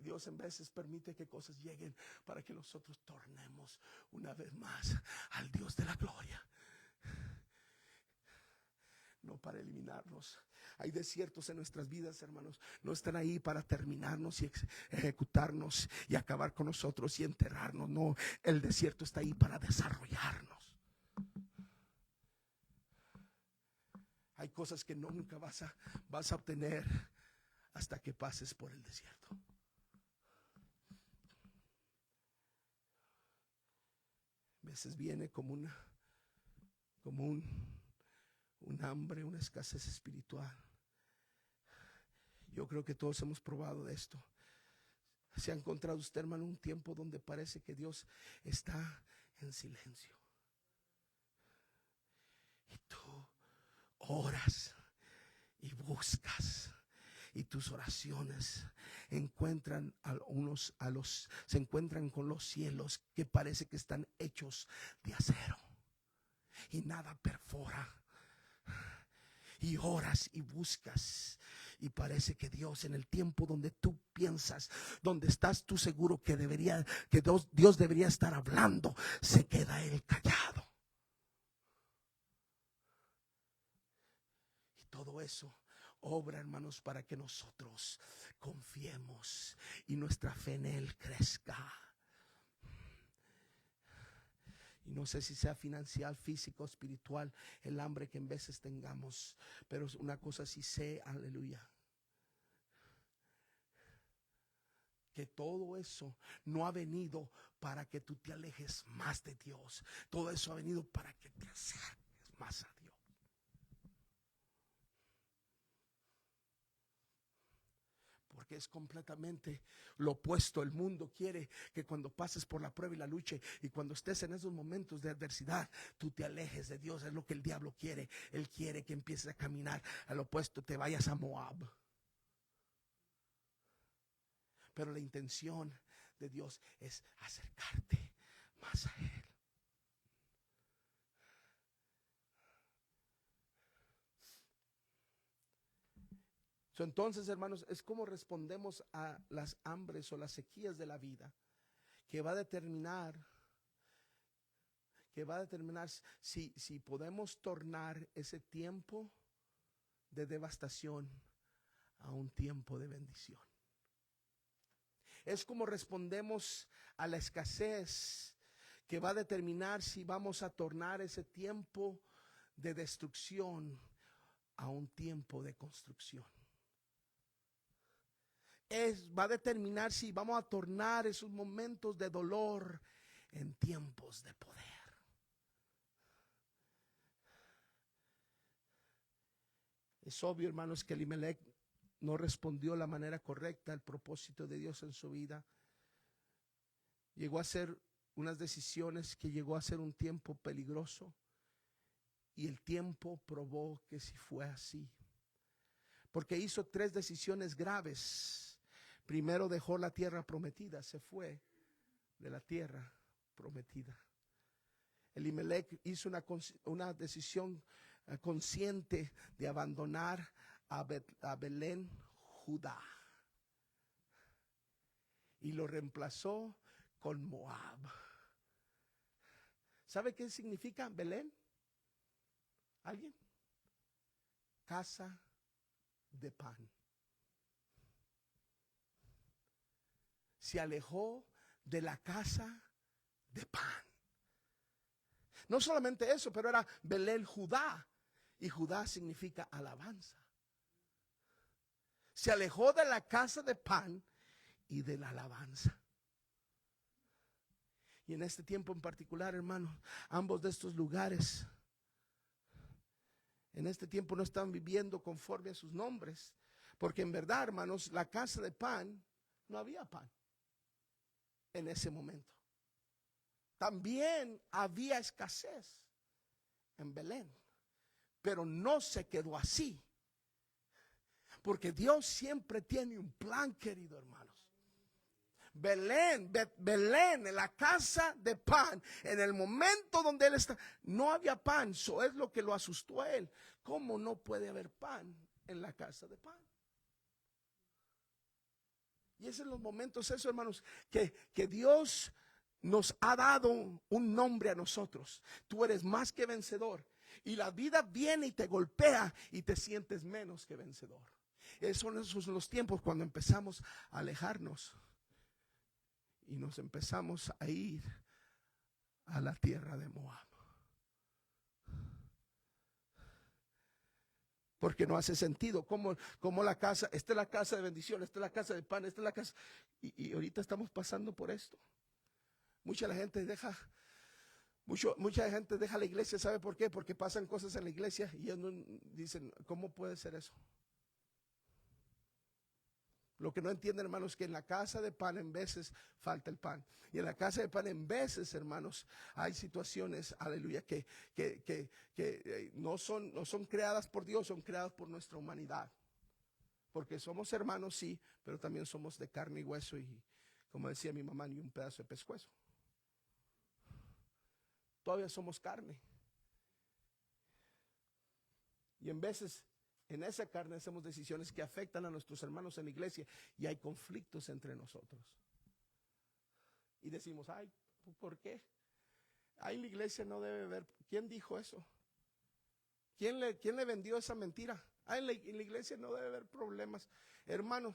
Dios en veces permite que cosas lleguen para que nosotros tornemos una vez más al Dios de la gloria. No para eliminarnos. Hay desiertos en nuestras vidas, hermanos. No están ahí para terminarnos y ejecutarnos y acabar con nosotros y enterrarnos. No, el desierto está ahí para desarrollarnos. Hay cosas que nunca vas a obtener hasta que pases por el desierto. A veces viene como un hambre, una escasez espiritual. Yo creo que todos hemos probado de esto. ¿Se ha encontrado usted, hermano, un tiempo donde parece que Dios está en silencio? Y tú oras y buscas, y tus oraciones se encuentran con los cielos que parece que están hechos de acero y nada perfora. Y oras y buscas, y parece que Dios, en el tiempo donde tú piensas, donde estás tú seguro que Dios debería estar hablando, se queda él callado. Y todo eso obra, hermanos, para que nosotros confiemos y nuestra fe en él crezca. Y no sé si sea financiero, físico, espiritual, el hambre que en veces tengamos. Pero una cosa sí sé, aleluya, que todo eso no ha venido para que tú te alejes más de Dios. Todo eso ha venido para que te acerques más a Dios. Porque es completamente lo opuesto. El mundo quiere que cuando pases por la prueba y la lucha, y cuando estés en esos momentos de adversidad, tú te alejes de Dios. Es lo que el diablo quiere. Él quiere que empieces a caminar al opuesto, te vayas a Moab. Pero la intención de Dios es acercarte más a él. Entonces, hermanos, es como respondemos a las hambres o las sequías de la vida, que va a determinar si podemos tornar ese tiempo de devastación a un tiempo de bendición. Es como respondemos a la escasez, que va a determinar si vamos a tornar ese tiempo de destrucción a un tiempo de construcción. Va a determinar si vamos a tornar esos momentos de dolor en tiempos de poder. Es obvio, hermanos, que Elimelech no respondió de la manera correcta al propósito de Dios en su vida. Llegó a hacer unas decisiones que llegó a ser un tiempo peligroso, y el tiempo probó que sí fue así, porque hizo 3 decisiones graves. Primero dejó la tierra prometida, se fue de la tierra prometida. Elimelech hizo una decisión consciente de abandonar a Belén, Judá. y lo reemplazó con Moab. ¿Sabe qué significa Belén? ¿Alguien? Casa de pan. Se alejó de la casa de pan. No solamente eso, pero era Belén, Judá. Y Judá significa alabanza. Se alejó de la casa de pan y de la alabanza. Y en este tiempo en particular, hermanos, ambos de estos lugares, en este tiempo no están viviendo conforme a sus nombres. Porque en verdad, hermanos, la casa de pan, no había pan en ese momento. También había escasez en Belén, pero no se quedó así, porque Dios siempre tiene un plan, querido hermanos. Belén, en la casa de pan, en el momento donde él está, no había pan. Eso es lo que lo asustó a él. ¿Cómo no puede haber pan en la casa de pan? Y es en los momentos, eso, hermanos, que Dios nos ha dado un nombre a nosotros. Tú eres más que vencedor. Y la vida viene y te golpea y te sientes menos que vencedor. Esos son los tiempos cuando empezamos a alejarnos y nos empezamos a ir a la tierra de Moab. Porque no hace sentido. Como la casa, esta es la casa de bendición, esta es la casa de pan, esta es la casa. Y ahorita estamos pasando por esto. Mucha gente deja la iglesia. ¿Sabe por qué? Porque pasan cosas en la iglesia y ellos no dicen, ¿cómo puede ser eso? Lo que no entienden, hermanos, es que en la casa de pan en veces falta el pan. Y en la casa de pan en veces, hermanos, hay situaciones, aleluya, que no son creadas por Dios, son creadas por nuestra humanidad. Porque somos hermanos, sí, pero también somos de carne y hueso y, como decía mi mamá, ni un pedazo de pescuezo. Todavía somos carne. Y en veces en esa carne hacemos decisiones que afectan a nuestros hermanos en la iglesia y hay conflictos entre nosotros. Y decimos, ay, ¿por qué? Ay, en la iglesia no debe haber. ¿Quién dijo eso? ¿Quién le vendió esa mentira? Ay, en la iglesia no debe haber problemas. Hermanos,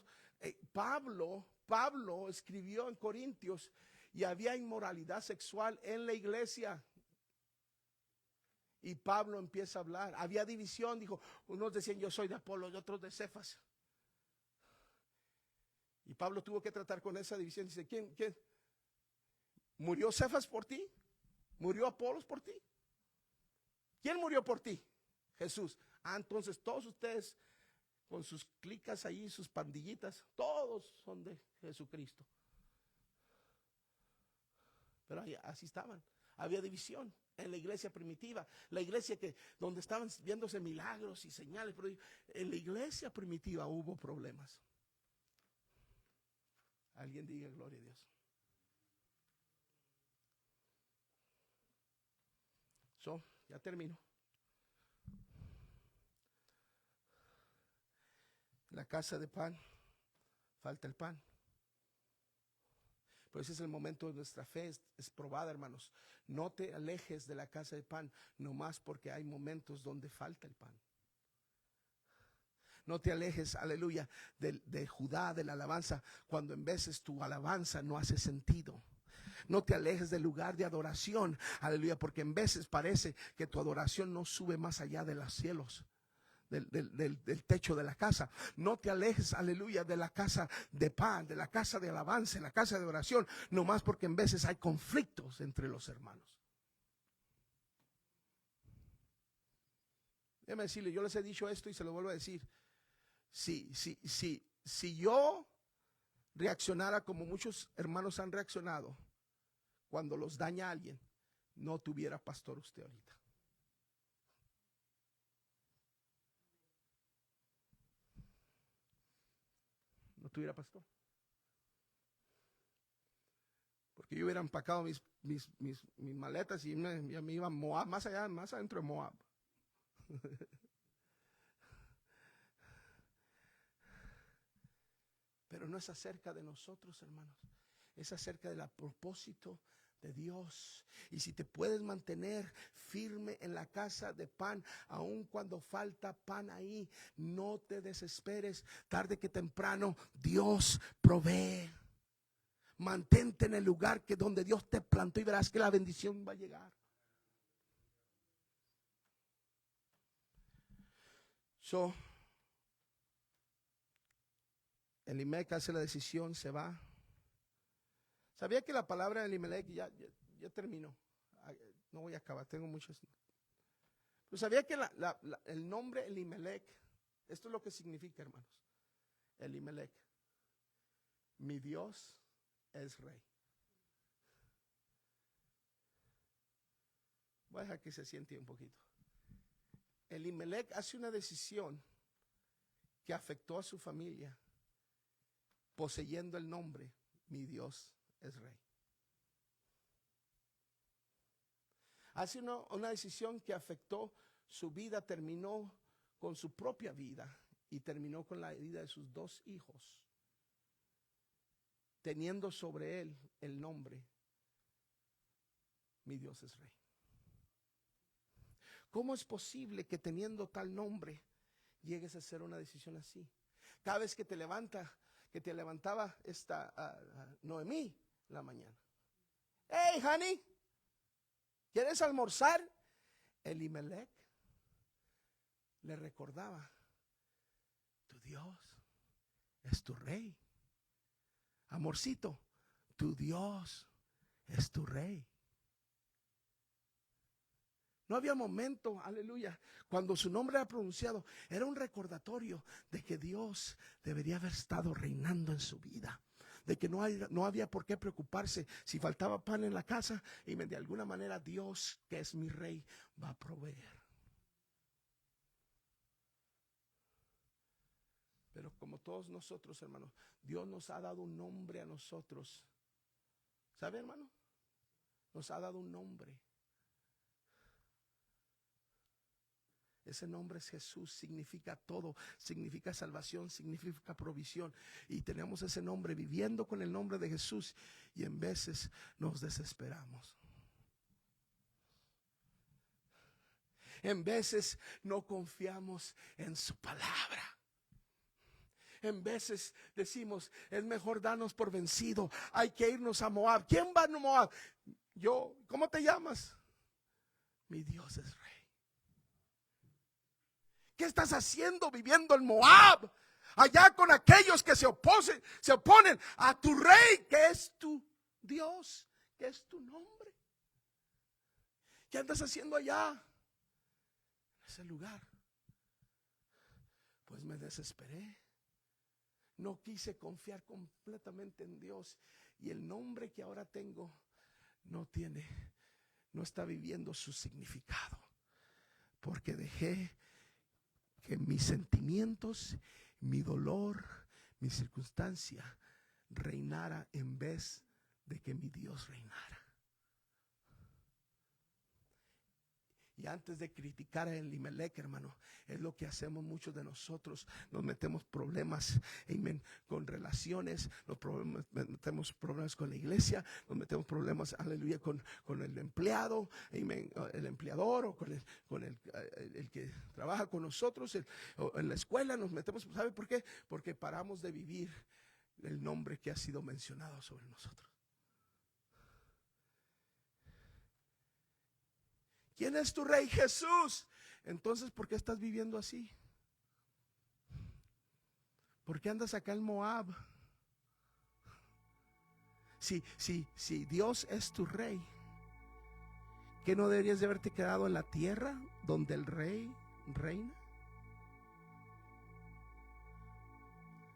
Pablo escribió en Corintios y había inmoralidad sexual en la iglesia. Y Pablo empieza a hablar. Había división, dijo, unos decían yo soy de Apolo y otros de Cefas. Y Pablo tuvo que tratar con esa división. Dice, ¿quién? ¿Murió Cefas por ti? ¿Murió Apolos por ti? ¿Quién murió por ti? Jesús. Entonces todos ustedes con sus clicas ahí, sus pandillitas, todos son de Jesucristo. Pero así estaban. Había división en la iglesia primitiva, la iglesia donde estaban viéndose milagros y señales, pero en la iglesia primitiva hubo problemas. Alguien diga gloria a Dios. Ya termino. La casa de pan, falta el pan. Pero ese es el momento de nuestra fe, es probada, hermanos. No te alejes de la casa de pan, nomás porque hay momentos donde falta el pan. No te alejes, aleluya, de Judá, de la alabanza, cuando en veces tu alabanza no hace sentido. No te alejes del lugar de adoración, aleluya, porque en veces parece que tu adoración no sube más allá de los cielos. Del techo de la casa. No te alejes, aleluya, de la casa de pan, de la casa de alabanza, de la casa de oración, nomás porque en veces hay conflictos entre los hermanos. Déjame decirle, yo les he dicho esto y se lo vuelvo a decir. Si yo reaccionara como muchos hermanos han reaccionado cuando los daña a alguien, no tuviera pastor usted ahorita. No tuviera pastor. Porque yo hubiera empacado mis maletas y me iba a Moab, más allá, más adentro de Moab. Pero no es acerca de nosotros, hermanos. Es acerca del propósito de Dios. Y si te puedes mantener firme en la casa de pan, aun cuando falta pan ahí, no te desesperes. Tarde que temprano Dios provee. Mantente en el lugar que donde Dios te plantó y verás que la bendición va a llegar. Elimelec hace la decisión, se va. ¿Sabía que la palabra Elimelec, ya terminó? No voy a acabar, tengo muchas. Pero ¿sabía que el nombre Elimelec, esto es lo que significa, hermanos? Elimelec, mi Dios es rey. Voy a dejar que se siente un poquito. Elimelec hace una decisión que afectó a su familia, poseyendo el nombre, mi Dios es rey. Hace una decisión que afectó su vida, terminó con su propia vida y terminó con la vida de sus 2 hijos, teniendo sobre él el nombre, mi Dios es rey. ¿Cómo es posible que teniendo tal nombre llegues a hacer una decisión así? Cada vez que te levantaba esta Noemí en la mañana. Hey, honey, ¿quieres almorzar? Elimelec le recordaba, tu Dios es tu rey. Amorcito, tu Dios es tu rey. No había momento, aleluya, cuando su nombre era pronunciado, era un recordatorio de que Dios debería haber estado reinando en su vida, de que no había por qué preocuparse si faltaba pan en la casa, y de alguna manera Dios, que es mi rey, va a proveer. Pero como todos nosotros, hermanos, Dios nos ha dado un nombre a nosotros. ¿Sabe, hermano? Nos ha dado un nombre. Ese nombre es Jesús, significa todo, significa salvación, significa provisión. Y tenemos ese nombre viviendo con el nombre de Jesús, y en veces nos desesperamos. En veces no confiamos en su palabra. En veces decimos, es mejor darnos por vencido, hay que irnos a Moab. ¿Quién va a Moab? Yo. ¿Cómo te llamas? Mi Dios es rey. ¿Qué estás haciendo viviendo en Moab? Allá con aquellos que se oponen a tu rey, que es tu Dios, que es tu nombre. ¿Qué andas haciendo allá? En ese lugar. Pues me desesperé. No quise confiar completamente en Dios. Y el nombre que ahora tengo no está viviendo su significado. Porque dejé que mis sentimientos, mi dolor, mi circunstancia reinara en vez de que mi Dios reinara. Y antes de criticar a Elimelec, hermano, es lo que hacemos muchos de nosotros. Nos metemos problemas, amen, con relaciones, metemos problemas con la iglesia, nos metemos problemas, aleluya, con el empleado, amen, el empleador, o con el que trabaja con nosotros, o en la escuela nos metemos. ¿Sabe por qué? Porque paramos de vivir el nombre que ha sido mencionado sobre nosotros. ¿Quién es tu rey? Jesús. Entonces, ¿por qué estás viviendo así? ¿Por qué andas acá en Moab? Si Dios es tu rey, ¿qué no deberías de haberte quedado en la tierra donde el rey reina?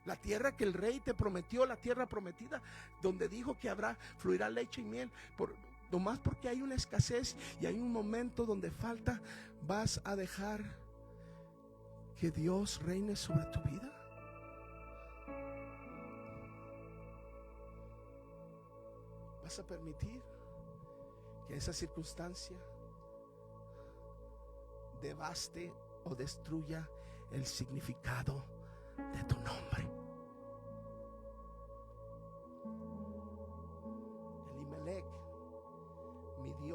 La tierra que el rey te prometió, la tierra prometida, donde dijo que fluirá leche y miel. Nomás porque hay una escasez y hay un momento donde falta, ¿vas a dejar que Dios reine sobre tu vida? ¿Vas a permitir que esa circunstancia devaste o destruya el significado de tu nombre?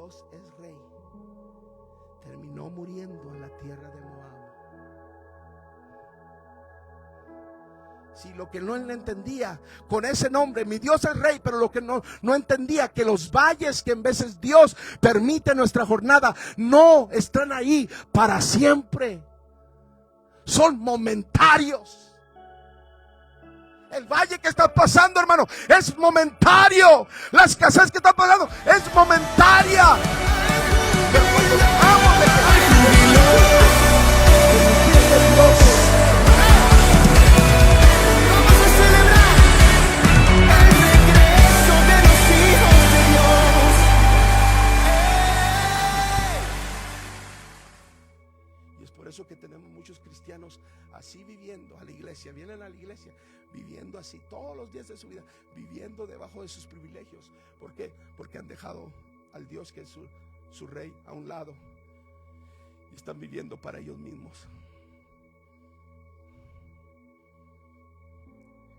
Dios es rey, terminó muriendo en la tierra de Moab. Si lo que no él entendía con ese nombre, mi Dios es rey, pero lo que no entendía, que los valles que en veces Dios permite en nuestra jornada no están ahí para siempre, son momentarios. El valle que está pasando, hermano, es momentario. La escasez que está pasando es momentaria. Pero cuando dejamos de Vamos a celebrar el regreso de los hijos de Dios. Y es por eso que tenemos muchos cristianos así viviendo a la iglesia, vienen a la iglesia viviendo así todos los días de su vida, viviendo debajo de sus privilegios. ¿Por qué? Porque han dejado al Dios que es su rey a un lado y están viviendo para ellos mismos.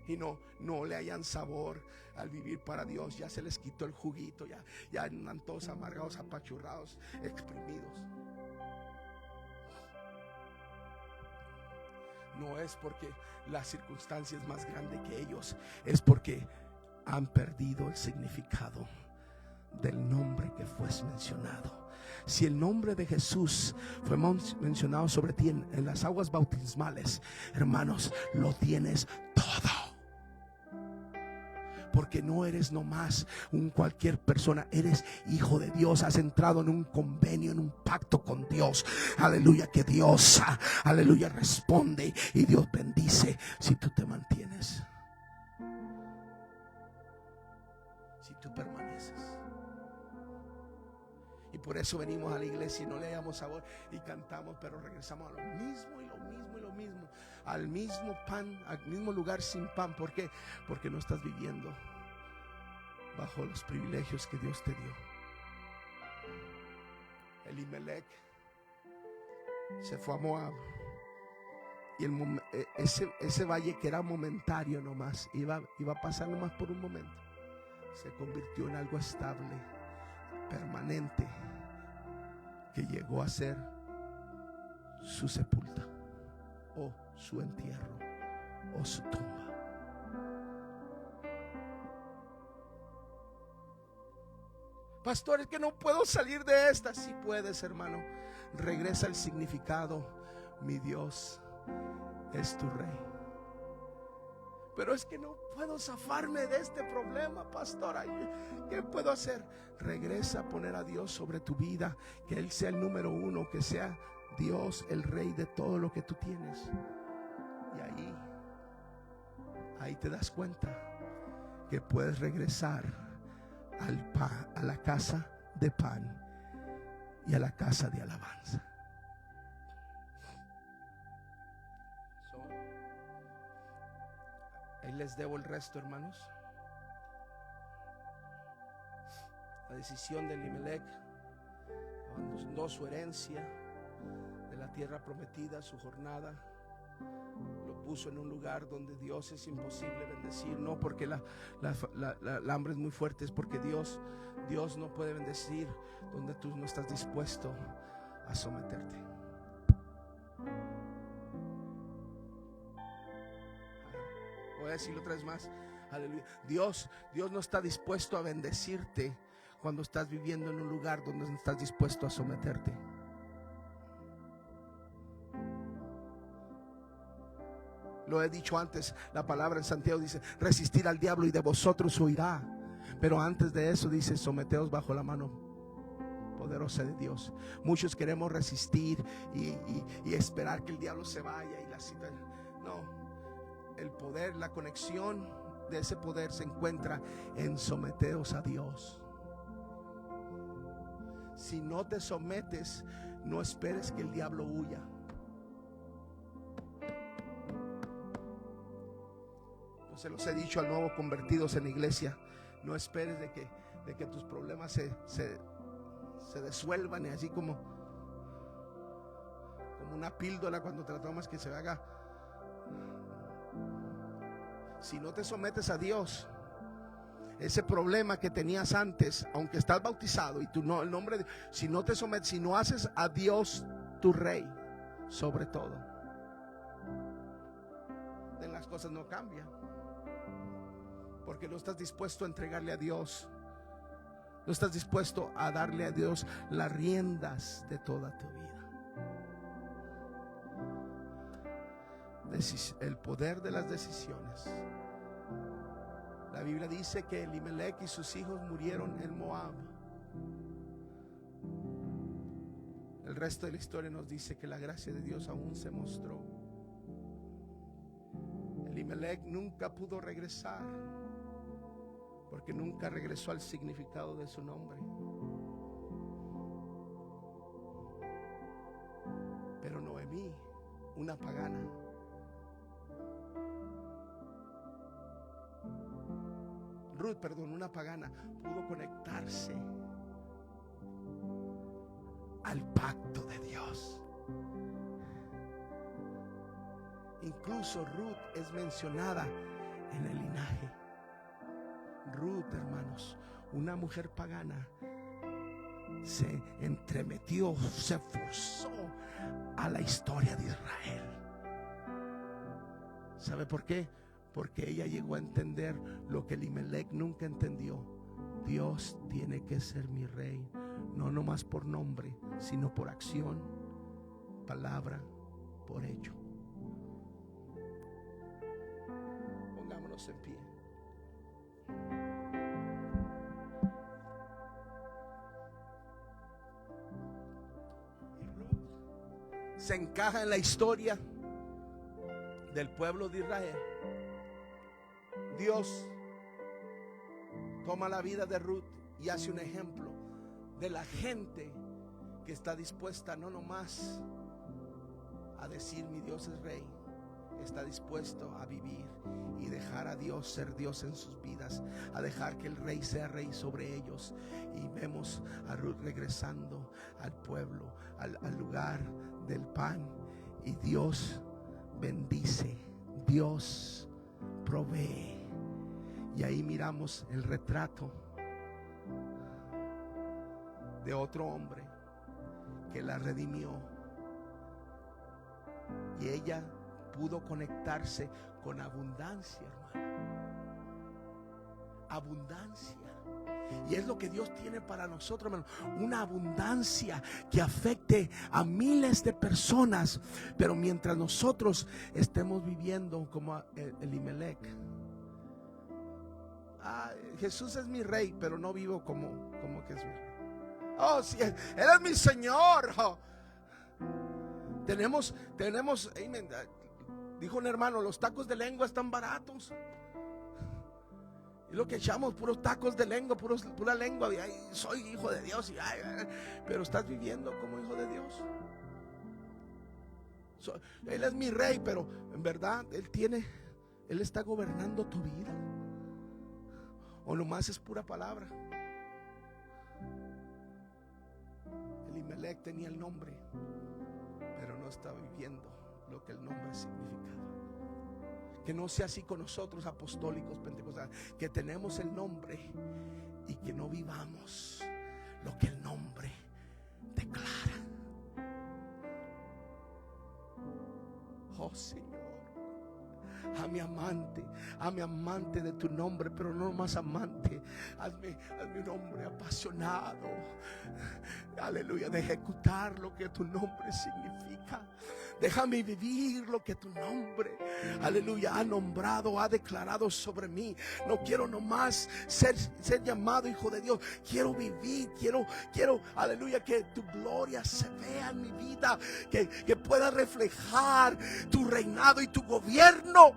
Y no le hallan sabor al vivir para Dios. Ya se les quitó el juguito, ya andan todos amargados, apachurrados, exprimidos. No es porque la circunstancia es más grande que ellos, es porque han perdido el significado del nombre que fue mencionado. Si el nombre de Jesús fue mencionado sobre ti en las aguas bautismales, hermanos, lo tienes todo. Porque no eres nomás cualquier persona, eres hijo de Dios, has entrado en un convenio, en un pacto con Dios. Aleluya, que Dios, aleluya, responde y Dios bendice si tú te mantienes, si tú permaneces. Y por eso venimos a la iglesia y no le damos sabor y cantamos, pero regresamos a lo mismo y lo mismo y lo mismo, al mismo pan, al mismo lugar sin pan. ¿Por qué? Porque no estás viviendo bajo los privilegios que Dios te dio. Elimelech se fue a Moab y ese valle que era momentario nomás, iba a pasar nomás por un momento, se convirtió en algo estable, permanente, que llegó a ser su sepulta o su entierro o su tumba. Pastor, es que no puedo salir de esta. Si puedes, hermano, regresa al significado. Mi Dios es tu rey. Pero es que no puedo zafarme de este problema, pastor. ¿Qué puedo hacer? Regresa a poner a Dios sobre tu vida, que Él sea el número uno, que sea Dios el rey de todo lo que tú tienes. Y ahí te das cuenta que puedes regresar a la casa de pan y a la casa de alabanza. Ahí les debo el resto, hermanos. La decisión de Elimelech abandonó su herencia de la tierra prometida, su jornada, lo puso en un lugar donde Dios es imposible bendecir. No porque la hambre es muy fuerte, es porque Dios no puede bendecir donde tú no estás dispuesto a someterte. Voy a decirlo otra vez más. Aleluya. Dios no está dispuesto a bendecirte cuando estás viviendo en un lugar donde no estás dispuesto a someterte. Lo he dicho antes, la palabra en Santiago dice: resistir al diablo y de vosotros huirá. Pero antes de eso dice: someteos bajo la mano poderosa de Dios. Muchos queremos resistir y esperar que el diablo se vaya y la situación. No, el poder, la conexión de ese poder se encuentra en someteos a Dios. Si no te sometes, no esperes que el diablo huya. Se los he dicho a nuevos convertidos en la iglesia: no esperes de que tus problemas se disuelvan, y así como una píldora cuando te la tomas que se haga. Si no te sometes a Dios, ese problema que tenías antes, aunque estás bautizado y tú no, el nombre de, si no te sometes, si no haces a Dios tu rey sobre todo, las cosas no cambian, porque no estás dispuesto a entregarle a Dios, no estás dispuesto a darle a Dios las riendas de toda tu vida. El poder de las decisiones. La Biblia dice que Elimelech y sus hijos murieron en Moab. El resto de la historia nos dice que la gracia de Dios aún se mostró. Elimelech nunca pudo regresar, porque nunca regresó al significado de su nombre. Pero Noemí, una pagana, una pagana, pudo conectarse al pacto de Dios. Incluso Ruth es mencionada en el linaje. Ruth, hermanos, una mujer pagana, se entremetió, se forzó a la historia de Israel. ¿Sabe por qué? Porque ella llegó a entender lo que Elimelech nunca entendió. Dios tiene que ser mi rey, no nomás por nombre, sino por acción, palabra, por hecho. Pongámonos en pie. Se encaja en la historia del pueblo de Israel. Dios toma la vida de Ruth y hace un ejemplo de la gente que está dispuesta no nomás a decir mi Dios es rey, está dispuesto a vivir y dejar a Dios ser Dios en sus vidas, a dejar que el rey sea rey sobre ellos. Y vemos a Ruth regresando al pueblo, al lugar del pan, y Dios bendice, Dios provee. Y ahí miramos el retrato de otro hombre que la redimió, y ella pudo conectarse con abundancia, hermano. Abundancia. Y es lo que Dios tiene para nosotros, hermano. Una abundancia que afecte a miles de personas. Pero mientras nosotros estemos viviendo como Elimelech, Jesús es mi rey, pero no vivo como que es mi rey. Oh, sí, Él es mi Señor. Oh. Tenemos, dijo un hermano, los tacos de lengua están baratos. Y lo que echamos, puros tacos de lengua, pura lengua. Y, ay, soy hijo de Dios. Y, pero estás viviendo como hijo de Dios. Él es mi rey, pero en verdad Él está gobernando tu vida. O nomás es pura palabra. Elimelech tenía el nombre, pero no está viviendo lo que el nombre significaba. Que no sea así con nosotros, apostólicos, pentecostales, que tenemos el nombre y que no vivamos lo que el nombre declara. Oh Señor, a mi amante de tu nombre, pero no más amante, hazme un hombre apasionado, aleluya, de ejecutar lo que tu nombre significa. Déjame vivir lo que tu nombre, aleluya, ha nombrado, ha declarado sobre mí. No quiero nomás ser llamado hijo de Dios. Quiero vivir, quiero, aleluya, que tu gloria se vea en mi vida, que pueda reflejar tu reinado y tu gobierno.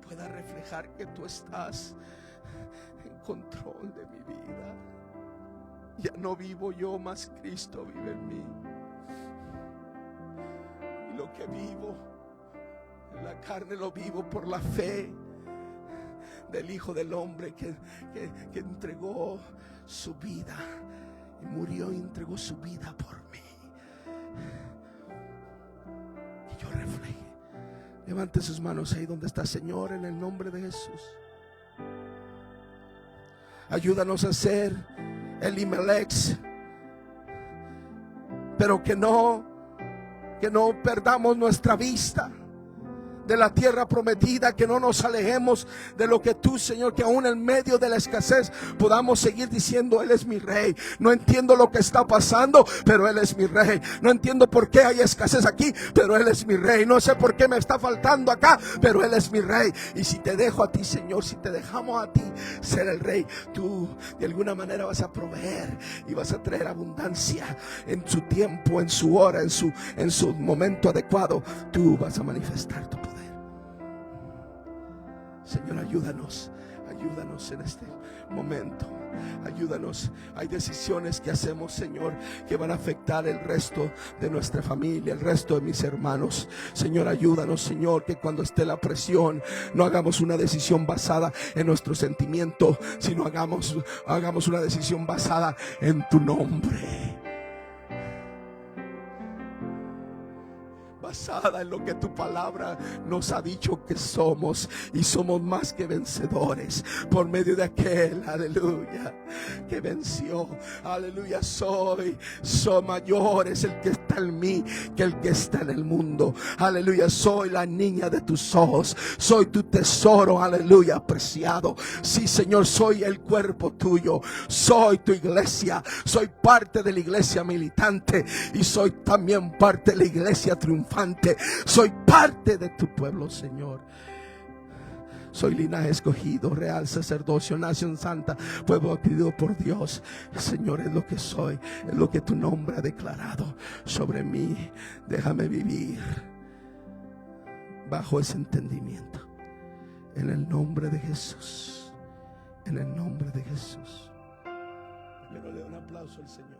Pueda reflejar que tú estás en control de mi vida. Ya no vivo yo, mas Cristo vive en mí. Y lo que vivo en la carne lo vivo por la fe del Hijo del Hombre que entregó su vida y murió y entregó su vida por mí. Que yo refleje Levante sus manos ahí donde está, Señor, en el nombre de Jesús. Ayúdanos a ser Elimelech, pero que no perdamos nuestra vista de la tierra prometida, que no nos alejemos de lo que tú, Señor, que aún en medio de la escasez podamos seguir diciendo: Él es mi rey. No entiendo lo que está pasando, pero Él es mi rey. No entiendo por qué hay escasez aquí, pero Él es mi rey. No sé por qué me está faltando acá, pero Él es mi rey. Y si te dejo a ti, Señor, si te dejamos a ti ser el rey, tú de alguna manera vas a proveer y vas a traer abundancia en su tiempo, en su hora, en su momento adecuado. Tú vas a manifestar tu poder. Señor, ayúdanos en este momento. Ayúdanos. Hay decisiones que hacemos, Señor, que van a afectar el resto de nuestra familia, el resto de mis hermanos. Señor, ayúdanos, Señor, que cuando esté la presión no hagamos una decisión basada en nuestro sentimiento, sino hagamos una decisión basada en tu nombre, basada en lo que tu palabra nos ha dicho que somos, y somos más que vencedores por medio de aquel, aleluya, que venció. Aleluya, soy mayor es el que está en mí que el que está en el mundo. Aleluya, soy la niña de tus ojos, soy tu tesoro, aleluya, apreciado. Sí, Señor, soy el cuerpo tuyo, soy tu iglesia, soy parte de la iglesia militante y soy también parte de la iglesia triunfante. Soy parte de tu pueblo, Señor. Soy linaje escogido, real sacerdocio, nación santa, pueblo adquirido por Dios. Señor, es lo que soy, es lo que tu nombre ha declarado sobre mí. Déjame vivir bajo ese entendimiento, en el nombre de Jesús, en el nombre de Jesús. Pero le doy un aplauso al Señor.